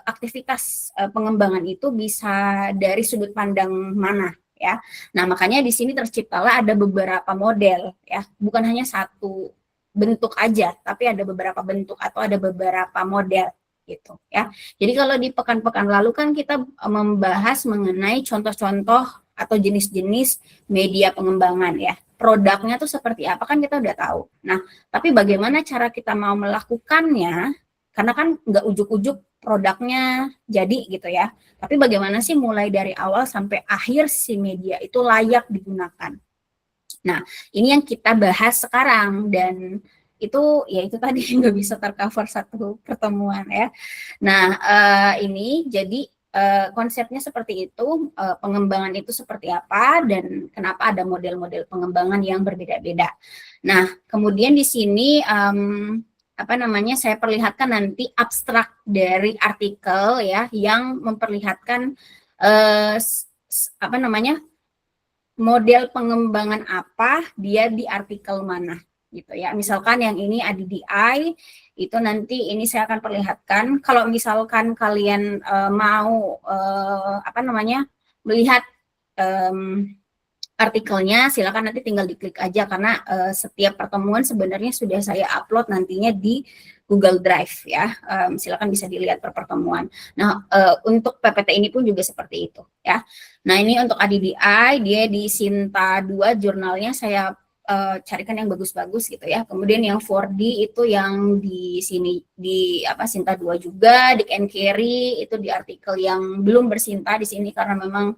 aktivitas pengembangan itu bisa dari sudut pandang mana ya. Nah, makanya di sini terciptalah ada beberapa model ya, bukan hanya satu bentuk aja, tapi ada beberapa bentuk atau ada beberapa model gitu ya. Jadi kalau di pekan-pekan lalu kan kita membahas mengenai contoh-contoh atau jenis-jenis media pengembangan ya. Produknya tuh seperti apa kan kita udah tahu. Nah, tapi bagaimana cara kita mau melakukannya? Karena kan nggak ujuk-ujuk produknya jadi gitu ya. Tapi bagaimana sih mulai dari awal sampai akhir si media itu layak digunakan. Nah, ini yang kita bahas sekarang dan itu ya itu tadi nggak bisa tercover satu pertemuan ya. Nah, ini jadi konsepnya seperti itu, pengembangan itu seperti apa dan kenapa ada model-model pengembangan yang berbeda-beda. Nah, kemudian di sini apa namanya saya perlihatkan nanti abstrak dari artikel ya yang memperlihatkan apa namanya model pengembangan apa dia di artikel mana gitu ya. Misalkan yang ini ADDI itu nanti ini saya akan perlihatkan. Kalau misalkan kalian mau apa namanya melihat artikelnya, silakan nanti tinggal diklik aja karena setiap pertemuan sebenarnya sudah saya upload nantinya di Google Drive ya. Silakan bisa dilihat per pertemuan. Nah, untuk PPT ini pun juga seperti itu ya. Nah, ini untuk ADDI dia di Sinta 2 jurnalnya saya carikan yang bagus-bagus gitu ya. Kemudian yang 4D itu yang di sini di apa Sinta 2 juga, Dick and Carey itu di artikel yang belum bersinta di sini karena memang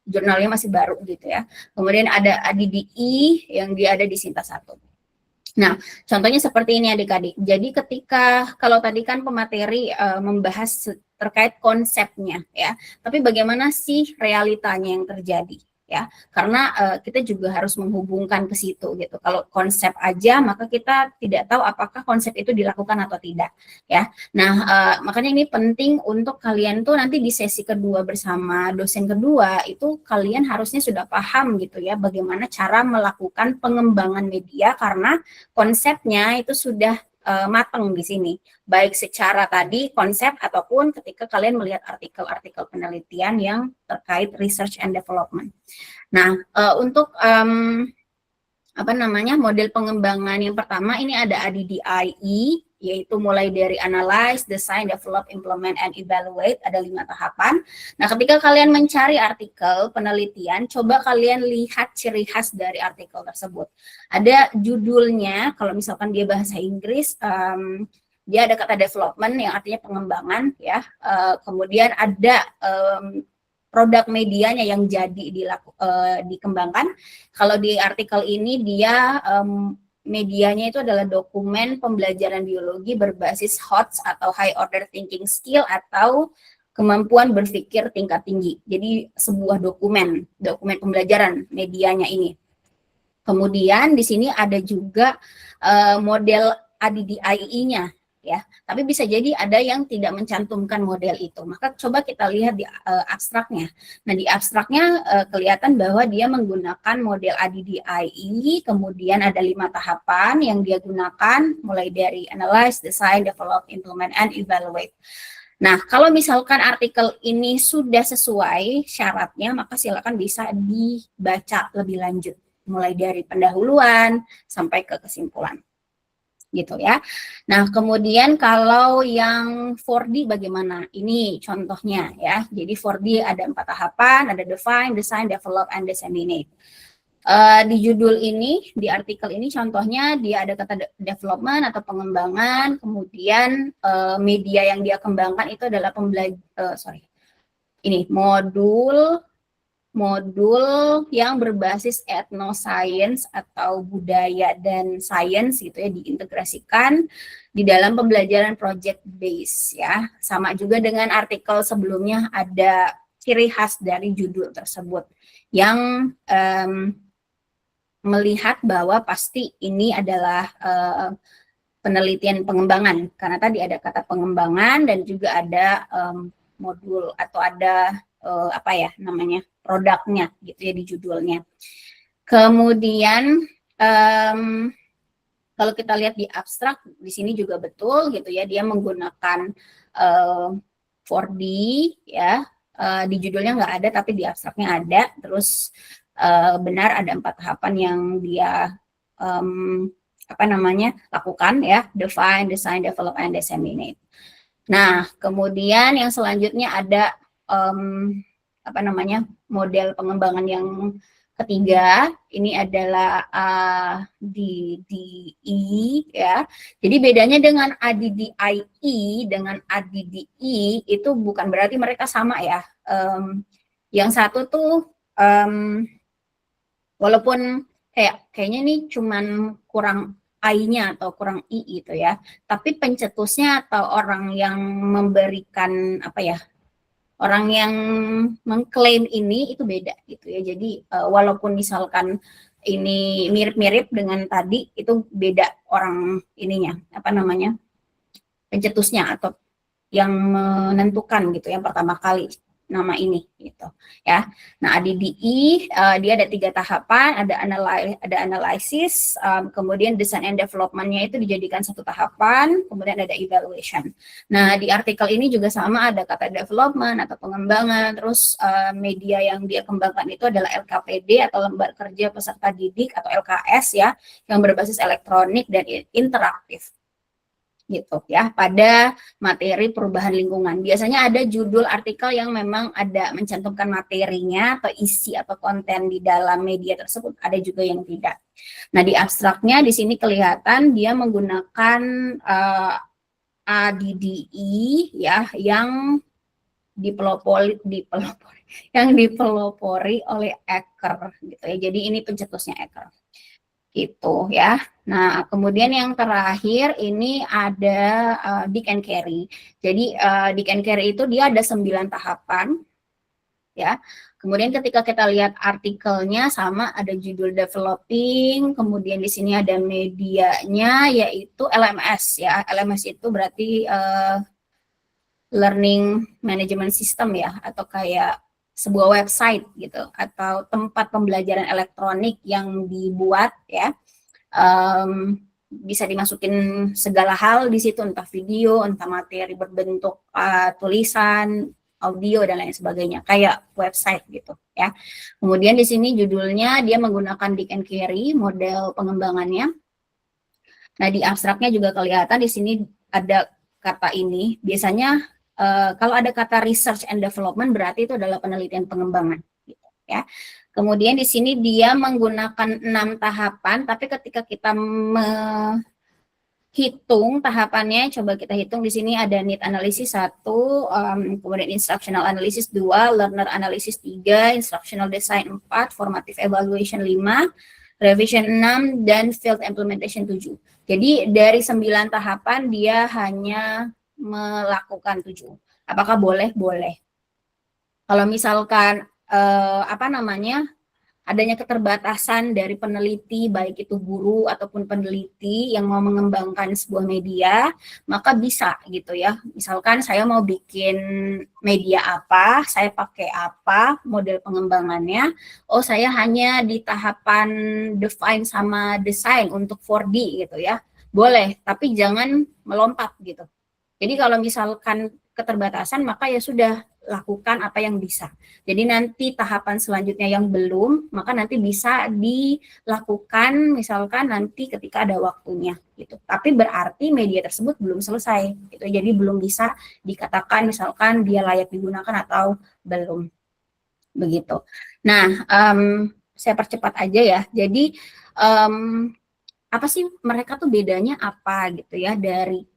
jurnalnya masih baru gitu ya. Kemudian ada ADDI yang dia ada di Sinta 1. Nah, contohnya seperti ini adik-adik. Jadi ketika kalau tadi kan pemateri membahas terkait konsepnya ya, tapi bagaimana sih realitanya yang terjadi? Ya, karena kita juga harus menghubungkan ke situ gitu. Kalau konsep aja maka kita tidak tahu apakah konsep itu dilakukan atau tidak ya. Nah, makanya ini penting untuk kalian tuh nanti di sesi kedua bersama dosen kedua itu kalian harusnya sudah paham gitu ya bagaimana cara melakukan pengembangan media karena konsepnya itu sudah matang di sini, baik secara tadi konsep ataupun ketika kalian melihat artikel-artikel penelitian yang terkait research and development. Nah, untuk apa namanya model pengembangan yang pertama ini ada ADDIE, yaitu mulai dari analyze, design, develop, implement, and evaluate, ada 5 tahapan. Nah, ketika kalian mencari artikel penelitian, coba kalian lihat ciri khas dari artikel tersebut. Ada judulnya, kalau misalkan dia bahasa Inggris, dia ada kata development yang artinya pengembangan, ya. Kemudian ada produk medianya yang jadi dikembangkan. Kalau di artikel ini dia medianya itu adalah dokumen pembelajaran biologi berbasis HOTS atau High Order Thinking Skill atau kemampuan berpikir tingkat tinggi. Jadi sebuah dokumen pembelajaran medianya ini. Kemudian di sini ada juga model ADDIE-nya. Ya, tapi bisa jadi ada yang tidak mencantumkan model itu. Maka coba kita lihat di abstraknya. Nah, di abstraknya kelihatan bahwa dia menggunakan model ADDIE, kemudian ada 5 tahapan yang dia gunakan, mulai dari analyze, design, develop, implement, and evaluate. Nah, kalau misalkan artikel ini sudah sesuai syaratnya, maka silakan bisa dibaca lebih lanjut, mulai dari pendahuluan sampai ke kesimpulan. Gitu ya. Nah, kemudian kalau yang 4D bagaimana? Ini contohnya ya. Jadi 4D ada 4 tahapan, ada define, design, develop, and disseminate. Di judul ini, di artikel ini contohnya dia ada kata development atau pengembangan, kemudian media yang dia kembangkan itu adalah modul yang berbasis etnoscience atau budaya dan sains gitu ya diintegrasikan di dalam pembelajaran project base ya. Sama juga dengan artikel sebelumnya ada ciri khas dari judul tersebut yang melihat bahwa pasti ini adalah penelitian pengembangan karena tadi ada kata pengembangan dan juga ada modul atau ada apa ya namanya produknya gitu ya di judulnya. Kemudian kalau kita lihat di abstrak di sini juga betul gitu ya, dia menggunakan 4D ya, di judulnya nggak ada tapi di abstraknya ada. Terus benar ada 4 tahapan yang dia apa namanya lakukan ya, define, design, develop, and disseminate. Nah kemudian yang selanjutnya ada apa namanya model pengembangan yang ketiga, ini adalah ADDI ya. Jadi bedanya dengan ADDIE dengan ADDI itu bukan berarti mereka sama ya. Yang satu tuh walaupun kayaknya nih cuman kurang I-nya atau kurang I gitu ya. Tapi pencetusnya atau orang yang memberikan apa ya? Orang yang mengklaim ini itu beda gitu ya. Jadi walaupun misalkan ini mirip-mirip dengan tadi, itu beda orang ininya, apa namanya, pencetusnya atau yang menentukan gitu yang pertama kali nama ini gitu ya. Nah ADDI dia ada 3 tahapan, ada analysis, kemudian design and development-nya itu dijadikan 1 tahapan, kemudian ada evaluation. Nah di artikel ini juga sama, ada kata development atau pengembangan, terus media yang dia kembangkan itu adalah LKPD atau lembar kerja peserta didik atau LKS ya, yang berbasis elektronik dan interaktif gitu ya, pada materi perubahan lingkungan. Biasanya ada judul artikel yang memang ada mencantumkan materinya atau isi atau konten di dalam media tersebut, ada juga yang tidak. Nah, di abstraknya di sini kelihatan dia menggunakan ADDI ya yang dipelopori oleh Acker gitu ya. Jadi ini pencetusnya Acker. Gitu ya. Nah, kemudian yang terakhir ini ada Dick and Carey. Jadi Dick and Carey itu dia ada 9 tahapan ya. Kemudian ketika kita lihat artikelnya sama, ada judul developing, kemudian di sini ada medianya yaitu LMS ya. LMS itu berarti learning management system ya, atau kayak sebuah website gitu atau tempat pembelajaran elektronik yang dibuat ya, bisa dimasukin segala hal di situ, entah video, entah materi berbentuk tulisan, audio dan lain sebagainya, kayak website gitu ya. Kemudian di sini judulnya dia menggunakan Dick and Carey model pengembangannya. Nah di abstraknya juga kelihatan di sini ada kata ini. Biasanya kalau ada kata research and development berarti itu adalah penelitian pengembangan gitu ya. Kemudian di sini dia menggunakan 6 tahapan, tapi ketika kita menghitung tahapannya, coba kita hitung di sini ada need analysis 1, kemudian instructional analysis 2, learner analysis 3, instructional design 4, formative evaluation 5, revision 6, dan field implementation 7. Jadi dari 9 tahapan dia hanya melakukan 7. Apakah boleh? Boleh. Kalau misalkan apa namanya, adanya keterbatasan dari peneliti, baik itu guru ataupun peneliti yang mau mengembangkan sebuah media, maka bisa gitu ya. Misalkan saya mau bikin media apa, saya pakai apa, model pengembangannya, oh saya hanya di tahapan define sama design untuk 4D gitu ya. Boleh, tapi jangan melompat gitu. Jadi kalau misalkan keterbatasan, maka ya sudah lakukan apa yang bisa. Jadi nanti tahapan selanjutnya yang belum, maka nanti bisa dilakukan misalkan nanti ketika ada waktunya gitu. Tapi berarti media tersebut belum selesai gitu. Jadi belum bisa dikatakan misalkan dia layak digunakan atau belum. Begitu. Nah, saya percepat aja ya. Jadi apa sih mereka tuh bedanya apa gitu ya dari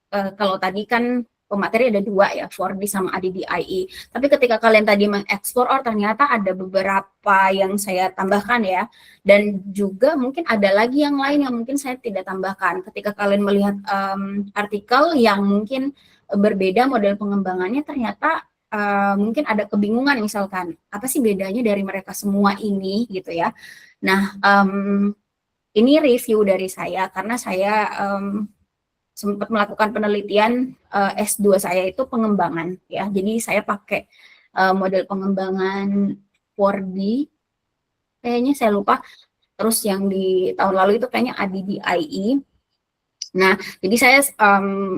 kalau tadi kan pemateri ada 2 ya, 4D sama ADDIE. Tapi ketika kalian tadi mengeksplor, oh ternyata ada beberapa yang saya tambahkan ya. Dan juga mungkin ada lagi yang lain yang mungkin saya tidak tambahkan. Ketika kalian melihat artikel yang mungkin berbeda model pengembangannya, ternyata mungkin ada kebingungan misalkan. Apa sih bedanya dari mereka semua ini gitu ya. Nah, ini review dari saya karena saya sempat melakukan penelitian S2 saya itu pengembangan ya. Jadi saya pakai model pengembangan 4D, kayaknya saya lupa. Terus yang di tahun lalu itu kayaknya ADDIE. Nah, jadi saya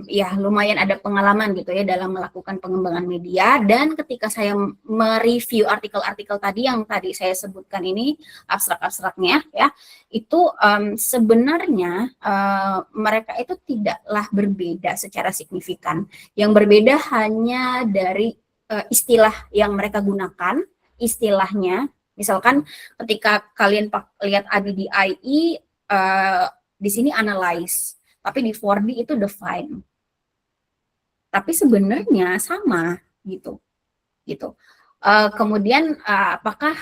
ya lumayan ada pengalaman gitu ya dalam melakukan pengembangan media, dan ketika saya mereview artikel-artikel tadi yang tadi saya sebutkan ini, abstrak-abstraknya ya, itu sebenarnya mereka itu tidaklah berbeda secara signifikan. Yang berbeda hanya dari istilah yang mereka gunakan, istilahnya. Misalkan ketika kalian lihat ADDIE, di sini analyze, tapi di 4D itu define. Tapi sebenarnya sama gitu. Kemudian apakah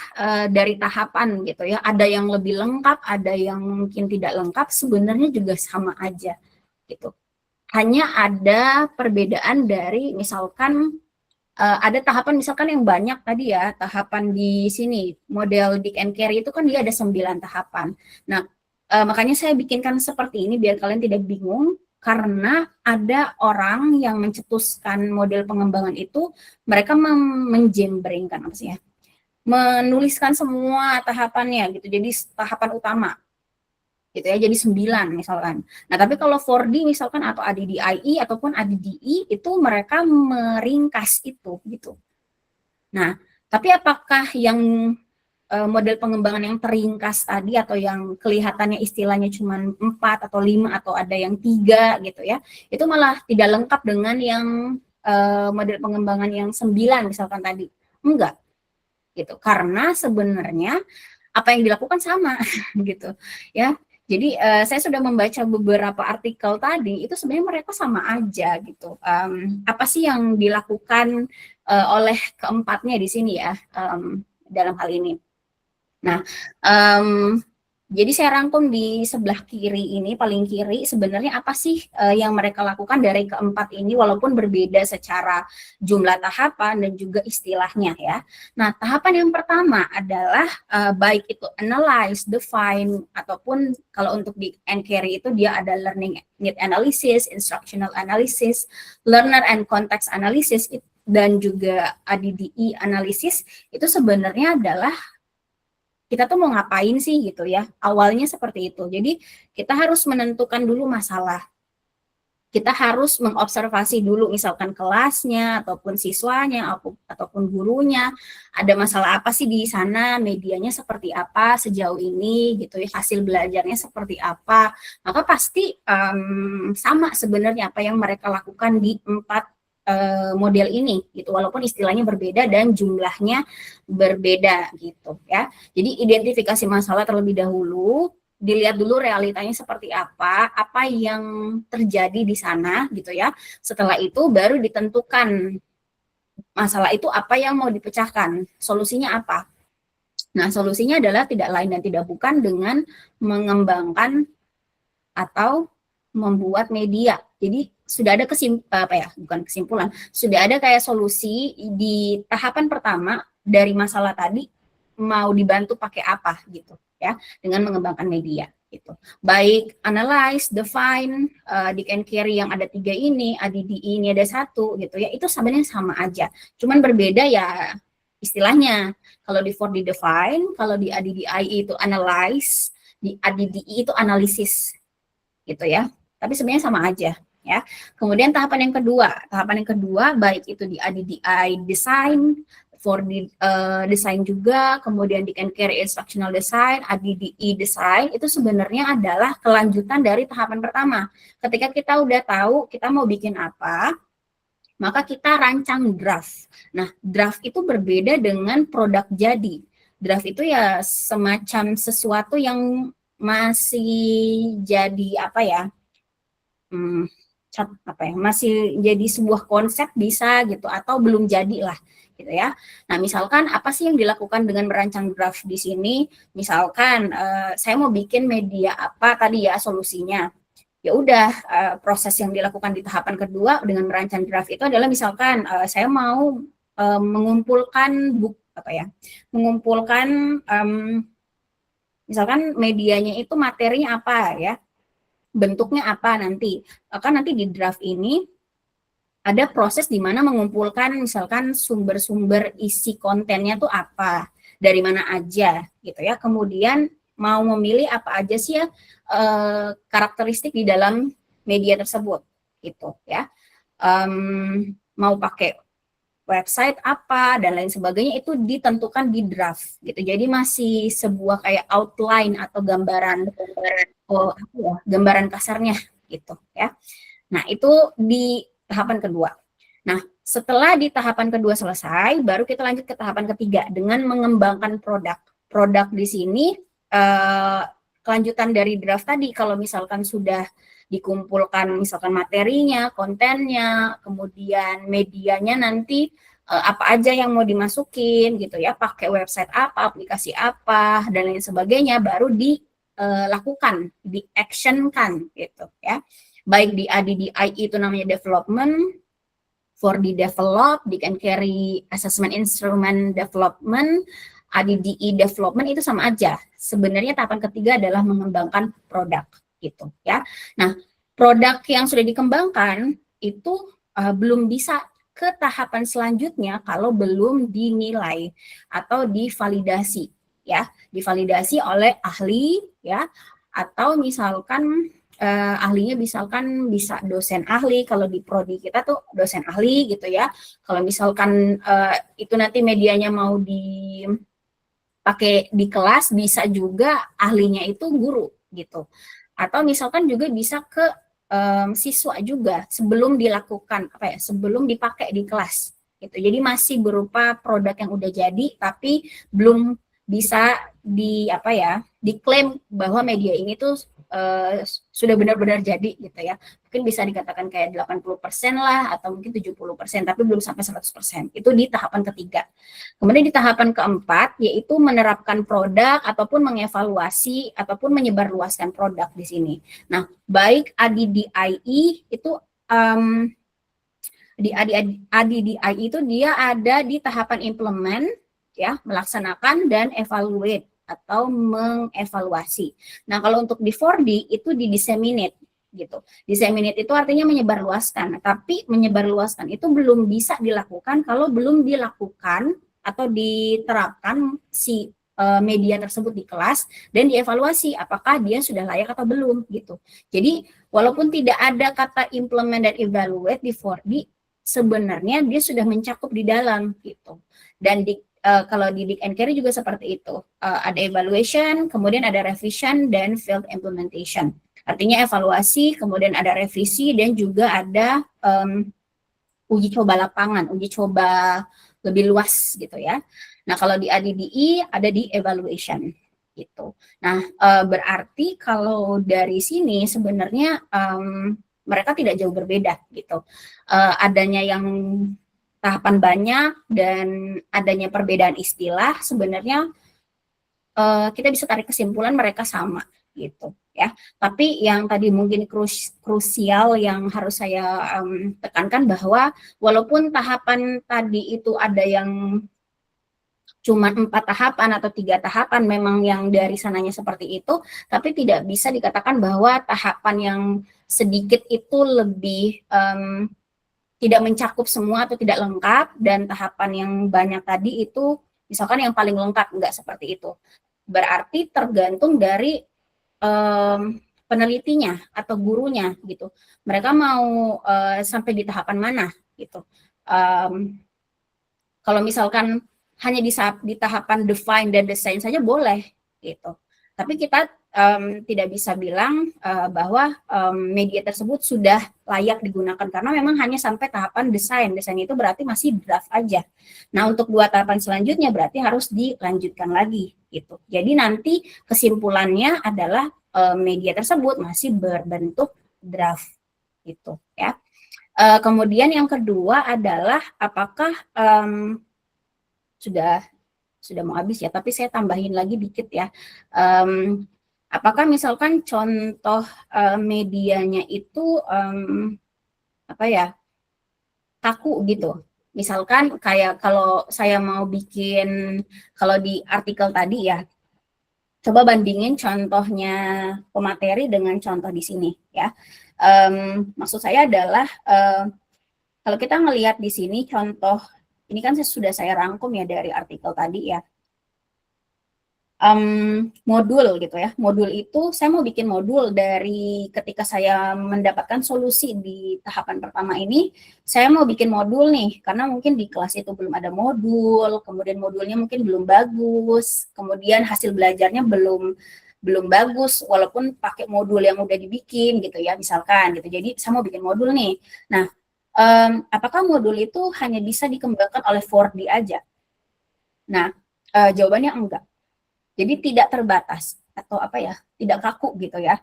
dari tahapan gitu ya, ada yang lebih lengkap, ada yang mungkin tidak lengkap, sebenarnya juga sama aja gitu. Hanya ada perbedaan dari misalkan ada tahapan misalkan yang banyak tadi ya, tahapan di sini model Dick and Carey itu kan dia ada 9 tahapan. Nah, makanya saya bikinkan seperti ini biar kalian tidak bingung, karena ada orang yang mencetuskan model pengembangan itu, mereka menjembrengkan apa sih ya, menuliskan semua tahapannya gitu, jadi tahapan utama gitu ya, jadi 9 misalkan. Nah, tapi kalau 4D misalkan atau ADDIE ataupun ADDE itu mereka meringkas itu gitu. Nah, tapi apakah yang model pengembangan yang teringkas tadi atau yang kelihatannya istilahnya cuma 4 atau 5 atau ada yang 3 gitu ya, itu malah tidak lengkap dengan yang model pengembangan yang 9 misalkan tadi? Enggak gitu, karena sebenarnya apa yang dilakukan sama gitu ya. Jadi saya sudah membaca beberapa artikel tadi, itu sebenarnya mereka sama aja gitu. Apa sih yang dilakukan oleh keempatnya di sini ya, dalam hal ini. Nah, jadi saya rangkum di sebelah kiri ini, paling kiri, sebenarnya apa sih yang mereka lakukan dari keempat ini, walaupun berbeda secara jumlah tahapan dan juga istilahnya ya. Nah, tahapan yang pertama adalah baik itu analyze, define, ataupun kalau untuk di and carry itu dia ada learning need analysis, instructional analysis, learner and context analysis, dan juga ADDIE analysis. Itu sebenarnya adalah kita tuh mau ngapain sih gitu ya, awalnya seperti itu. Jadi kita harus menentukan dulu masalah, kita harus mengobservasi dulu misalkan kelasnya ataupun siswanya ataupun gurunya, ada masalah apa sih di sana, medianya seperti apa sejauh ini gitu ya, hasil belajarnya seperti apa. Maka pasti sama sebenarnya apa yang mereka lakukan di 4 model ini gitu, walaupun istilahnya berbeda dan jumlahnya berbeda gitu ya. Jadi identifikasi masalah terlebih dahulu, dilihat dulu realitanya seperti apa yang terjadi di sana gitu ya. Setelah itu baru ditentukan masalah itu apa yang mau dipecahkan, solusinya apa. Nah, solusinya adalah tidak lain dan tidak bukan dengan mengembangkan atau membuat media. Jadi sudah ada kesimpulan, sudah ada kayak solusi di tahapan pertama dari masalah tadi mau dibantu pakai apa gitu ya, dengan mengembangkan media gitu. Baik analyze, define, Dick and Carey yang ada 3 ini, ADDIE ini ada 1 gitu ya, itu sebenarnya sama aja. Cuman berbeda ya istilahnya. Kalau di 4D define, kalau di ADDIE itu analyze, di ADDIE itu analisis gitu ya. Tapi sebenarnya sama aja ya. Kemudian tahapan yang kedua baik itu di ADDIE design, 4D design juga, kemudian Dick and Carey instructional design, ADDIE design, itu sebenarnya adalah kelanjutan dari tahapan pertama. Ketika kita udah tahu kita mau bikin apa, maka kita rancang draft. Nah, draft itu berbeda dengan produk jadi. Draft itu ya semacam sesuatu yang masih jadi masih jadi sebuah konsep bisa gitu, atau belum jadi lah gitu ya. Nah, misalkan apa sih yang dilakukan dengan merancang draft di sini? Misalkan saya mau bikin media apa tadi ya solusinya. Ya udah, proses yang dilakukan di tahapan kedua dengan merancang draft itu adalah misalkan saya mau mengumpulkan misalkan medianya itu materinya apa ya, bentuknya apa nanti. Kan nanti di draft ini ada proses di mana mengumpulkan misalkan sumber-sumber isi kontennya tuh apa, dari mana aja gitu ya. Kemudian mau memilih apa aja sih ya karakteristik di dalam media tersebut gitu ya. Mau pakai website apa dan lain sebagainya itu ditentukan di draft gitu. Jadi masih sebuah kayak outline atau gambaran kasarnya gitu ya. Nah, itu di tahapan kedua. Nah, setelah di tahapan kedua selesai, baru kita lanjut ke tahapan ketiga dengan mengembangkan produk. Produk di sini kelanjutan dari draft tadi, kalau misalkan sudah dikumpulkan misalkan materinya, kontennya, kemudian medianya nanti apa aja yang mau dimasukin gitu ya, pakai website apa, aplikasi apa, dan lain sebagainya, baru dilakukan, di-action-kan gitu ya. Baik di ADDIE itu namanya development, for the develop, Dick and Carry assessment instrument development, ADDIE development itu sama aja. Sebenarnya tahapan ketiga adalah mengembangkan produk gitu ya. Nah, produk yang sudah dikembangkan itu belum bisa ke tahapan selanjutnya kalau belum dinilai atau divalidasi ya, divalidasi oleh ahli ya, atau misalkan ahlinya misalkan bisa dosen ahli, kalau di prodi kita tuh dosen ahli gitu ya. Kalau misalkan itu nanti medianya mau dipakai di kelas, bisa juga ahlinya itu guru gitu. Atau misalkan juga bisa ke siswa juga sebelum dilakukan sebelum dipakai di kelas gitu. Jadi masih berupa produk yang udah jadi tapi belum bisa diklaim bahwa media ini tuh sudah benar-benar jadi gitu ya. Mungkin bisa dikatakan kayak 80% lah atau mungkin 70%, tapi belum sampai 100%. Itu di tahapan ketiga. Kemudian di tahapan keempat yaitu menerapkan produk ataupun mengevaluasi ataupun menyebarluaskan produk di sini. Nah, baik ADDIE itu di ADDIE itu dia ada di tahapan implement ya, melaksanakan dan evaluate atau mengevaluasi. Nah, kalau untuk di 4D itu di disseminate gitu. Disseminate itu artinya menyebarluaskan, tapi menyebarluaskan itu belum bisa dilakukan kalau belum dilakukan atau diterapkan si media tersebut di kelas dan dievaluasi apakah dia sudah layak atau belum gitu. Jadi, walaupun tidak ada kata implement dan evaluate di 4D, sebenarnya dia sudah mencakup di dalam gitu. Dan kalau di Dick and Carry juga seperti itu. Ada evaluation, kemudian ada revision, dan field implementation. Artinya evaluasi, kemudian ada revisi, dan juga ada uji coba lapangan, uji coba lebih luas gitu ya. Nah, kalau di ADDIE ada di evaluation gitu. Nah, berarti kalau dari sini sebenarnya mereka tidak jauh berbeda gitu. Adanya yang tahapan banyak dan adanya perbedaan istilah, sebenarnya kita bisa tarik kesimpulan mereka sama gitu ya. Tapi yang tadi mungkin krusial yang harus saya tekankan bahwa walaupun tahapan tadi itu ada yang cuma 4 tahapan atau 3 tahapan memang yang dari sananya seperti itu, tapi tidak bisa dikatakan bahwa tahapan yang sedikit itu lebih tidak mencakup semua atau tidak lengkap, dan tahapan yang banyak tadi itu misalkan yang paling lengkap, enggak seperti itu. Berarti tergantung dari penelitinya atau gurunya gitu. Mereka mau sampai di tahapan mana gitu. Kalau misalkan hanya di tahapan define dan design saja boleh gitu. Tapi kita tidak bisa bilang bahwa media tersebut sudah layak digunakan karena memang hanya sampai tahapan desain. Desain itu berarti masih draft aja. Nah, untuk 2 tahapan selanjutnya berarti harus dilanjutkan lagi gitu. Jadi nanti kesimpulannya adalah media tersebut masih berbentuk draft gitu ya. Kemudian yang kedua adalah apakah sudah mau habis ya, tapi saya tambahin lagi dikit ya. Apakah misalkan contoh medianya itu kaku gitu. Misalkan kayak kalau saya mau bikin, kalau di artikel tadi ya, coba bandingin contohnya pemateri dengan contoh di sini ya. Maksud saya adalah Kalau kita ngelihat di sini contoh, ini kan sudah saya rangkum ya dari artikel tadi ya. Modul gitu ya. Modul itu saya mau bikin modul dari ketika saya mendapatkan solusi di tahapan pertama ini, saya mau bikin modul nih karena mungkin di kelas itu belum ada modul, kemudian modulnya mungkin belum bagus, kemudian hasil belajarnya belum bagus walaupun pakai modul yang udah dibikin gitu ya misalkan gitu. Jadi saya mau bikin modul nih. Nah, apakah modul itu hanya bisa dikembangkan oleh 4D aja? Nah, jawabannya enggak. Jadi tidak terbatas atau apa ya, tidak kaku gitu ya.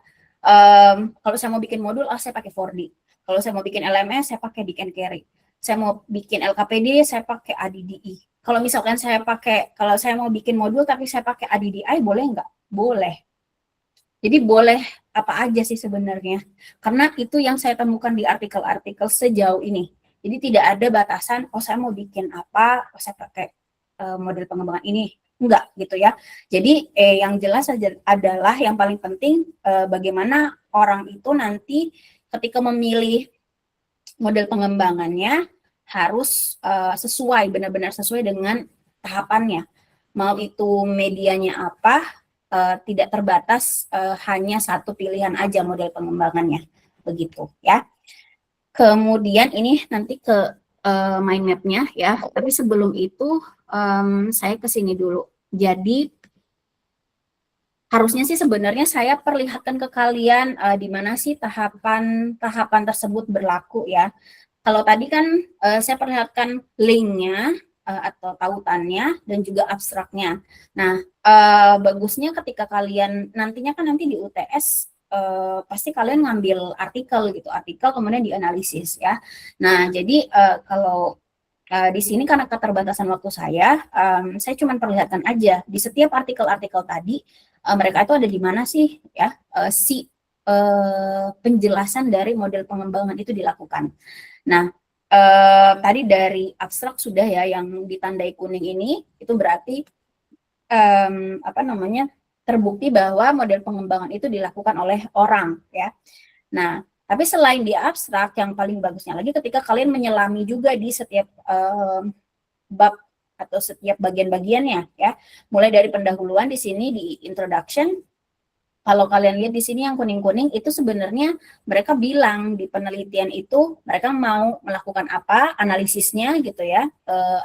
Kalau saya mau bikin modul, saya pakai 4D. Kalau saya mau bikin LMS, saya pakai Dick and Carey. Saya mau bikin LKPD, saya pakai ADDI. Kalau misalkan kalau saya mau bikin modul tapi saya pakai ADDI, boleh nggak? Boleh. Jadi boleh apa aja sih sebenarnya. Karena itu yang saya temukan di artikel-artikel sejauh ini. Jadi tidak ada batasan, saya mau bikin apa, saya pakai model pengembangan ini. Enggak gitu ya. Jadi yang jelas adalah yang paling penting bagaimana orang itu nanti ketika memilih model pengembangannya harus sesuai, benar-benar sesuai dengan tahapannya. Mau itu medianya apa, tidak terbatas hanya satu pilihan aja model pengembangannya. Begitu ya. Kemudian ini nanti ke mind map-nya ya. Tapi sebelum itu saya ke sini dulu. Jadi harusnya sih sebenarnya saya perlihatkan ke kalian di mana sih tahapan tersebut berlaku ya. Kalau tadi kan saya perlihatkan link-nya atau tautannya dan juga abstraknya. Nah, bagusnya ketika kalian nantinya kan nanti di UTS pasti kalian ngambil artikel gitu, artikel kemudian dianalisis ya. Nah, jadi kalau di sini karena keterbatasan waktu saya cuma perlihatkan aja di setiap artikel-artikel tadi mereka itu ada di mana sih ya penjelasan dari model pengembangan itu dilakukan. Nah, tadi dari abstrak sudah ya yang ditandai kuning ini itu berarti terbukti bahwa model pengembangan itu dilakukan oleh orang ya. Nah, tapi selain di abstrak, yang paling bagusnya lagi ketika kalian menyelami juga di setiap bab atau setiap bagian-bagiannya ya. Mulai dari pendahuluan di sini di introduction. Kalau kalian lihat di sini yang kuning-kuning itu sebenarnya mereka bilang di penelitian itu mereka mau melakukan apa, analisisnya gitu ya.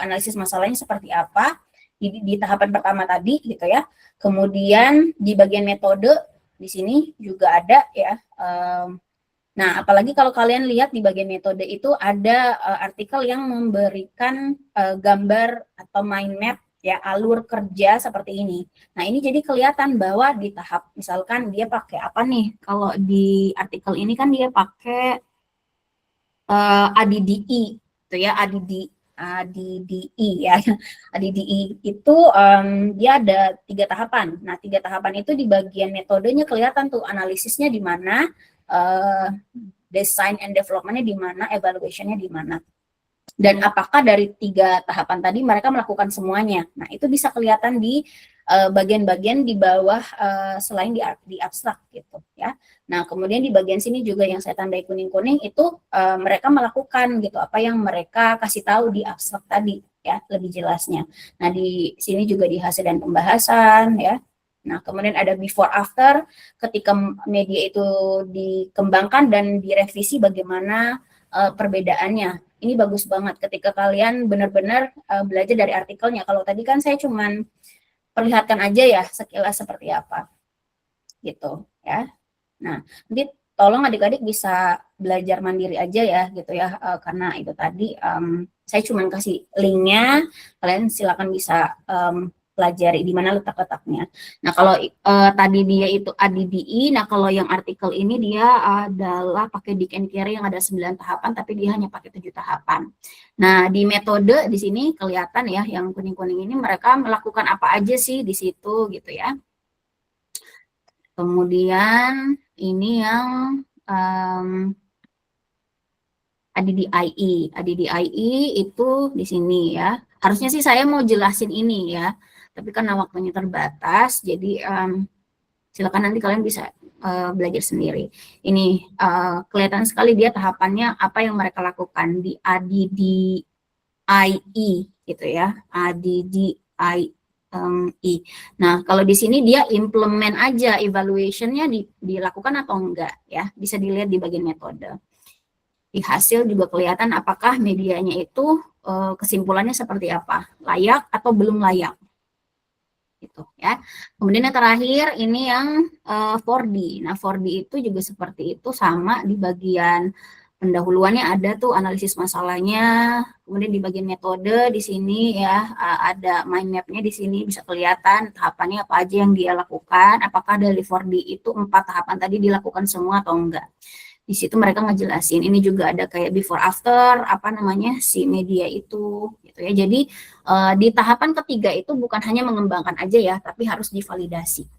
Analisis masalahnya seperti apa di tahapan pertama tadi gitu ya. Kemudian di bagian metode di sini juga ada ya. Nah, apalagi kalau kalian lihat di bagian metode itu ada artikel yang memberikan gambar atau mind map ya alur kerja seperti ini. Nah, ini jadi kelihatan bahwa di tahap misalkan dia pakai apa nih? Kalau di artikel ini kan dia pakai ADDI gitu ya, ADDI ya. ADDI itu dia ada 3 tahapan. Nah, 3 tahapan itu di bagian metodenya kelihatan tuh analisisnya di mana, design and development-nya di mana, evaluation-nya di mana. Dan apakah dari 3 tahapan tadi mereka melakukan semuanya. Nah, itu bisa kelihatan di bagian-bagian di bawah selain di abstrak gitu ya. Nah, kemudian di bagian sini juga yang saya tandai kuning-kuning itu mereka melakukan gitu apa yang mereka kasih tahu di abstrak tadi ya, lebih jelasnya. Nah, di sini juga di hasil dan pembahasan ya. Nah, kemudian ada before after ketika media itu dikembangkan dan direvisi bagaimana perbedaannya. Ini bagus banget ketika kalian benar-benar belajar dari artikelnya. Kalau tadi kan saya cuman perlihatkan aja ya sekilas seperti apa. Gitu ya. Nah, nanti tolong adik-adik bisa belajar mandiri aja ya gitu ya. Karena itu tadi saya cuman kasih linknya, kalian silakan bisa pelajari di mana letak-letaknya. Nah, kalau tadi dia itu ADDI, nah kalau yang artikel ini dia adalah pakai Dick and Carey yang ada 9 tahapan, tapi dia hanya pakai 7 tahapan. Nah, di metode di sini kelihatan ya, yang kuning-kuning ini mereka melakukan apa aja sih di situ gitu ya. Kemudian ini yang ADDIE itu di sini ya. Harusnya sih saya mau jelasin ini ya. Tapi karena waktunya terbatas, jadi Silakan nanti kalian bisa belajar sendiri. Ini kelihatan sekali dia tahapannya apa yang mereka lakukan di ADDIE gitu ya, ADDIE. Nah, kalau di sini dia implement aja, evaluation-nya dilakukan atau enggak ya, bisa dilihat di bagian metode. Di hasil juga kelihatan apakah medianya itu kesimpulannya seperti apa, layak atau belum layak. Gitu ya. Kemudian yang terakhir ini yang 4D. Nah, 4D itu juga seperti itu, sama di bagian pendahuluannya ada tuh analisis masalahnya, kemudian di bagian metode di sini ya ada mind map-nya di sini bisa kelihatan tahapannya apa aja yang dia lakukan, apakah dari 4D itu 4 tahapan tadi dilakukan semua atau enggak. Di situ mereka ngejelasin, ini juga ada kayak before after apa namanya si media itu gitu ya. Jadi di tahapan ketiga itu bukan hanya mengembangkan aja ya, tapi harus divalidasi.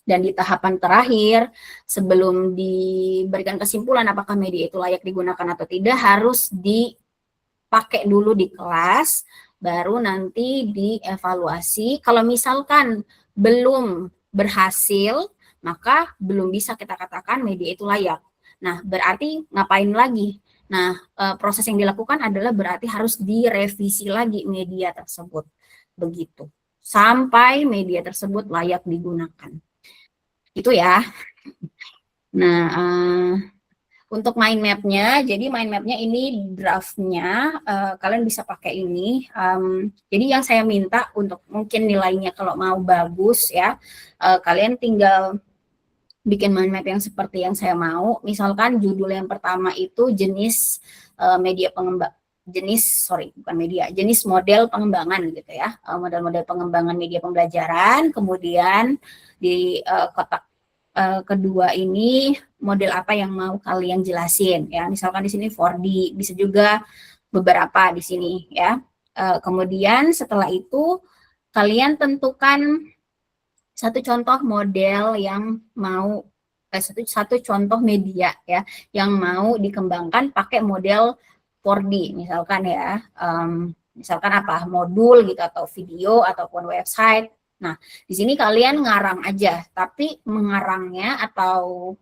Dan di tahapan terakhir sebelum diberikan kesimpulan apakah media itu layak digunakan atau tidak, harus dipakai dulu di kelas, baru nanti dievaluasi. Kalau misalkan belum berhasil, maka belum bisa kita katakan media itu layak. Nah, berarti ngapain lagi? Nah, proses yang dilakukan adalah berarti harus direvisi lagi media tersebut. Begitu. Sampai media tersebut layak digunakan. Itu ya. Nah, untuk mind map-nya, jadi mind map-nya ini draft-nya, kalian bisa pakai ini. Jadi yang saya minta untuk mungkin nilainya kalau mau bagus ya, kalian tinggal bikin mind map yang seperti yang saya mau. Misalkan judul yang pertama itu jenis media pengembang, jenis model pengembangan gitu ya, model-model pengembangan media pembelajaran. Kemudian di kotak kedua ini model apa yang mau kalian jelasin ya. Misalkan di sini 4D, bisa juga beberapa di sini ya. Kemudian setelah itu kalian tentukan satu contoh model yang mau satu contoh media ya yang mau dikembangkan pakai model 4D misalkan ya, misalkan apa modul gitu atau video ataupun website. Nah, di sini kalian ngarang aja, tapi mengarangnya atau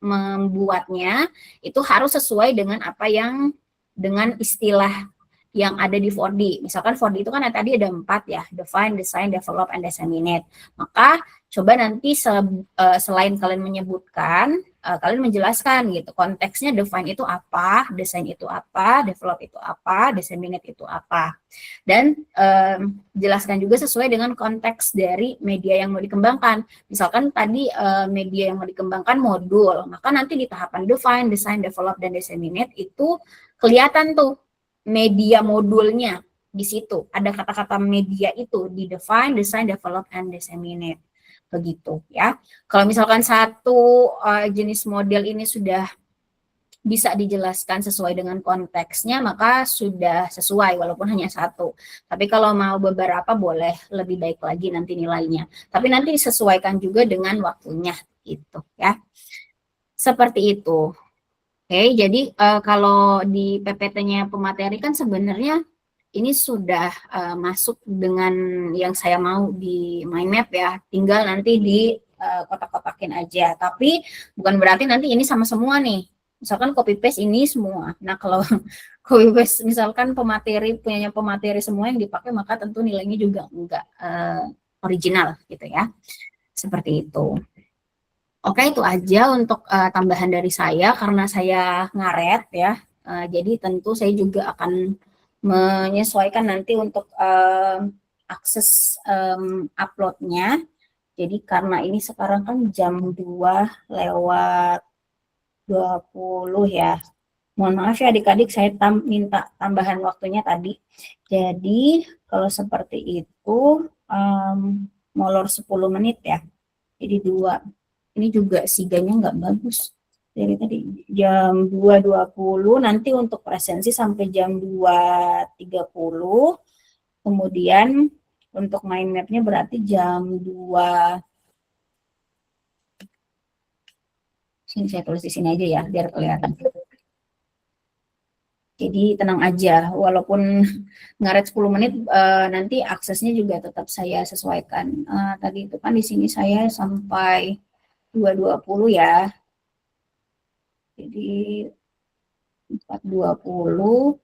membuatnya itu harus sesuai dengan apa yang dengan istilah yang ada di 4D. Misalkan 4D itu kan tadi ada 4 ya, define, design, develop, and disseminate. Maka coba nanti selain kalian menyebutkan, kalian menjelaskan gitu, konteksnya define itu apa, design itu apa, develop itu apa, disseminate itu apa. Dan jelaskan juga sesuai dengan konteks dari media yang mau dikembangkan. Misalkan tadi media yang mau dikembangkan modul, maka nanti di tahapan define, design, develop, dan disseminate itu kelihatan tuh media modulnya di situ. Ada kata-kata media itu di define, design, develop, and disseminate. Begitu ya. Kalau misalkan satu jenis model ini sudah bisa dijelaskan sesuai dengan konteksnya, maka sudah sesuai walaupun hanya satu. Tapi kalau mau beberapa boleh lebih baik lagi nanti nilainya. Tapi nanti disesuaikan juga dengan waktunya gitu ya. Seperti itu. Oke, jadi kalau di PPT-nya pemateri kan sebenarnya ini sudah masuk dengan yang saya mau di mind map ya, tinggal nanti di kotak-kotakin aja. Tapi bukan berarti nanti ini sama semua nih. Misalkan copy paste ini semua. Nah, kalau copy paste misalkan punyanya pemateri semua yang dipakai, maka tentu nilainya juga enggak original gitu ya. Seperti itu. Oke, itu aja untuk tambahan dari saya karena saya ngaret ya. Jadi tentu saya juga akan menyesuaikan nanti untuk akses uploadnya. Jadi karena ini sekarang kan jam 2:20 ya. Mohon maaf ya adik-adik, saya minta tambahan waktunya tadi. Jadi kalau seperti itu molor 10 menit ya. Jadi 2. Ini juga siganya nggak bagus. Dari tadi jam 2:20, nanti untuk presensi sampai jam 2:30. Kemudian untuk mind map-nya berarti jam 2. Sini saya tulis di sini aja ya, biar kelihatan. Jadi tenang aja, walaupun ngaret 10 menit, nanti aksesnya juga tetap saya sesuaikan. Tadi itu kan di sini saya sampai 2.20 ya. Jadi 4.20,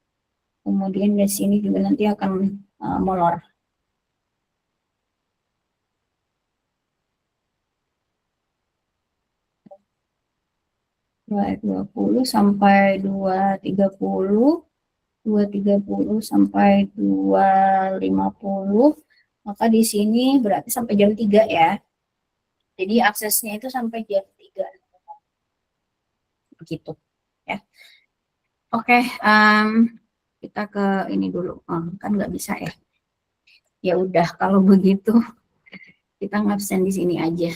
kemudian di sini juga nanti akan molor. Dua 20 sampai 2.30, 2.30 sampai 2.50, maka di sini berarti sampai jam 3 ya. Jadi aksesnya itu sampai jam 3. Begitu ya. Oke, kita ke ini dulu. Kan nggak bisa ya. Ya udah, kalau begitu kita ngabsen di sini aja.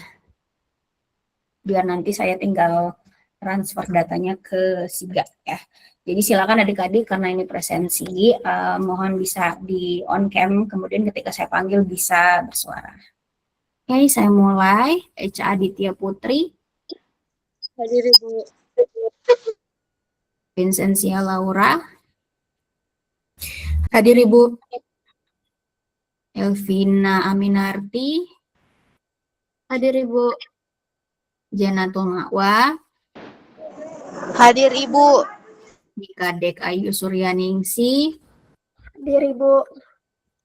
Biar nanti saya tinggal transfer datanya ke Siga ya. Jadi silakan adik-adik, karena ini presensi, mohon bisa di on cam, kemudian ketika saya panggil bisa bersuara. Oke, saya mulai. Echa Aditya Putri. Hadir Ibu. Vincentia Laura. Hadir Ibu. Elvina Aminarti. Hadir Ibu. Janatul Ma'wa. Hadir Ibu. Dikadek Ayu Suryaningsi. Hadir Ibu.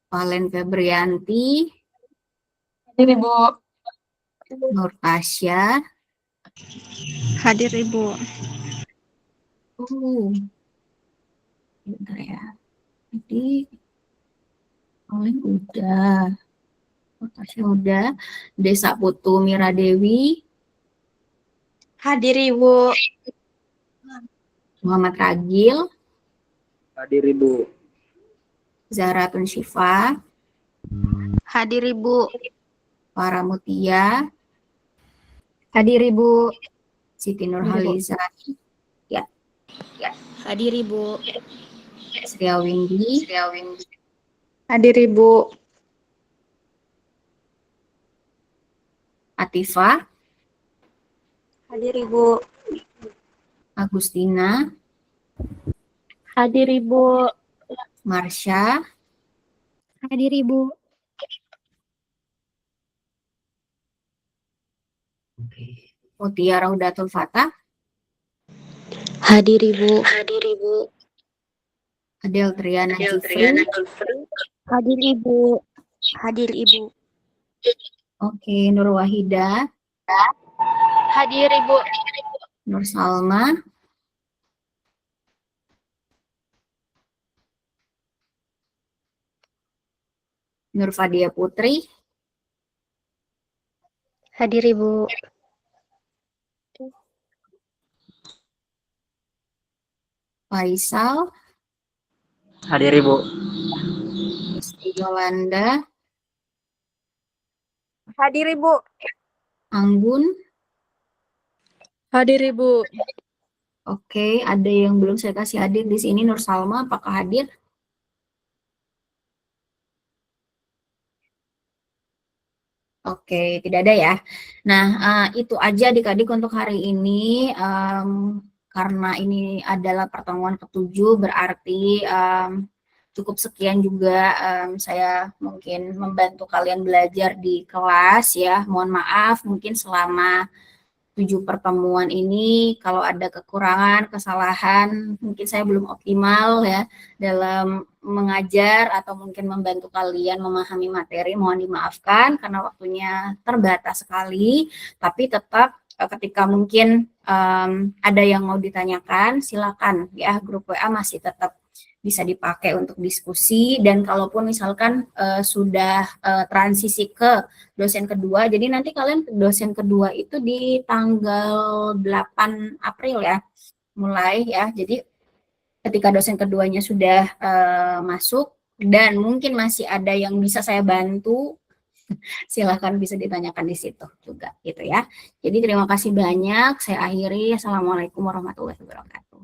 Valen Febrianti. Hadir Ibu. Nur Tasya. Hadir Ibu. Bentar ya. Jadi Valen udah. Nur Tasya udah. Desa Putu Miradewi. Hadir Ibu. Muhammad Ragil. Hadir Ibu. Zahra Tunsyifa. Hadir Ibu. Farah Mutia. Hadir Ibu. Siti Hadir, Ibu. Nurhaliza. Ya. Hadir Ibu. Sria Windy. Hadir Ibu. Atifah. Hadir Ibu. Agustina. Hadir Ibu. Marsha. Hadir Ibu. Mutia Raudatul Fatah. Hadir Ibu. Adel Triana Jufri. Hadir Ibu. Hadir Ibu. Oke, Nur Wahida. Hadir Ibu. Nur Salma. Nur Fadia Putri. Hadir Ibu. Faisal. Hadir Ibu. Yolanda. Hadir Ibu. Anggun. Hadir Ibu. Oke, ada yang belum saya kasih hadir di sini. Nur Salma, apakah hadir? Oke, tidak ada ya. Nah, itu aja adik-adik untuk hari ini. Karena ini adalah pertemuan ke-7, berarti cukup sekian juga saya mungkin membantu kalian belajar di kelas ya. Mohon maaf mungkin selama 7 pertemuan ini kalau ada kekurangan, kesalahan, mungkin saya belum optimal ya dalam mengajar atau mungkin membantu kalian memahami materi, mohon dimaafkan karena waktunya terbatas sekali, tapi tetap ketika mungkin ada yang mau ditanyakan, silakan ya, grup WA masih tetap bisa dipakai untuk diskusi, dan kalaupun misalkan sudah transisi ke dosen kedua, jadi nanti kalian dosen kedua itu di tanggal 8 April ya, mulai ya, jadi ketika dosen keduanya sudah masuk dan mungkin masih ada yang bisa saya bantu, silahkan bisa ditanyakan di situ juga gitu ya. Jadi terima kasih banyak, saya akhiri. Assalamualaikum warahmatullahi wabarakatuh.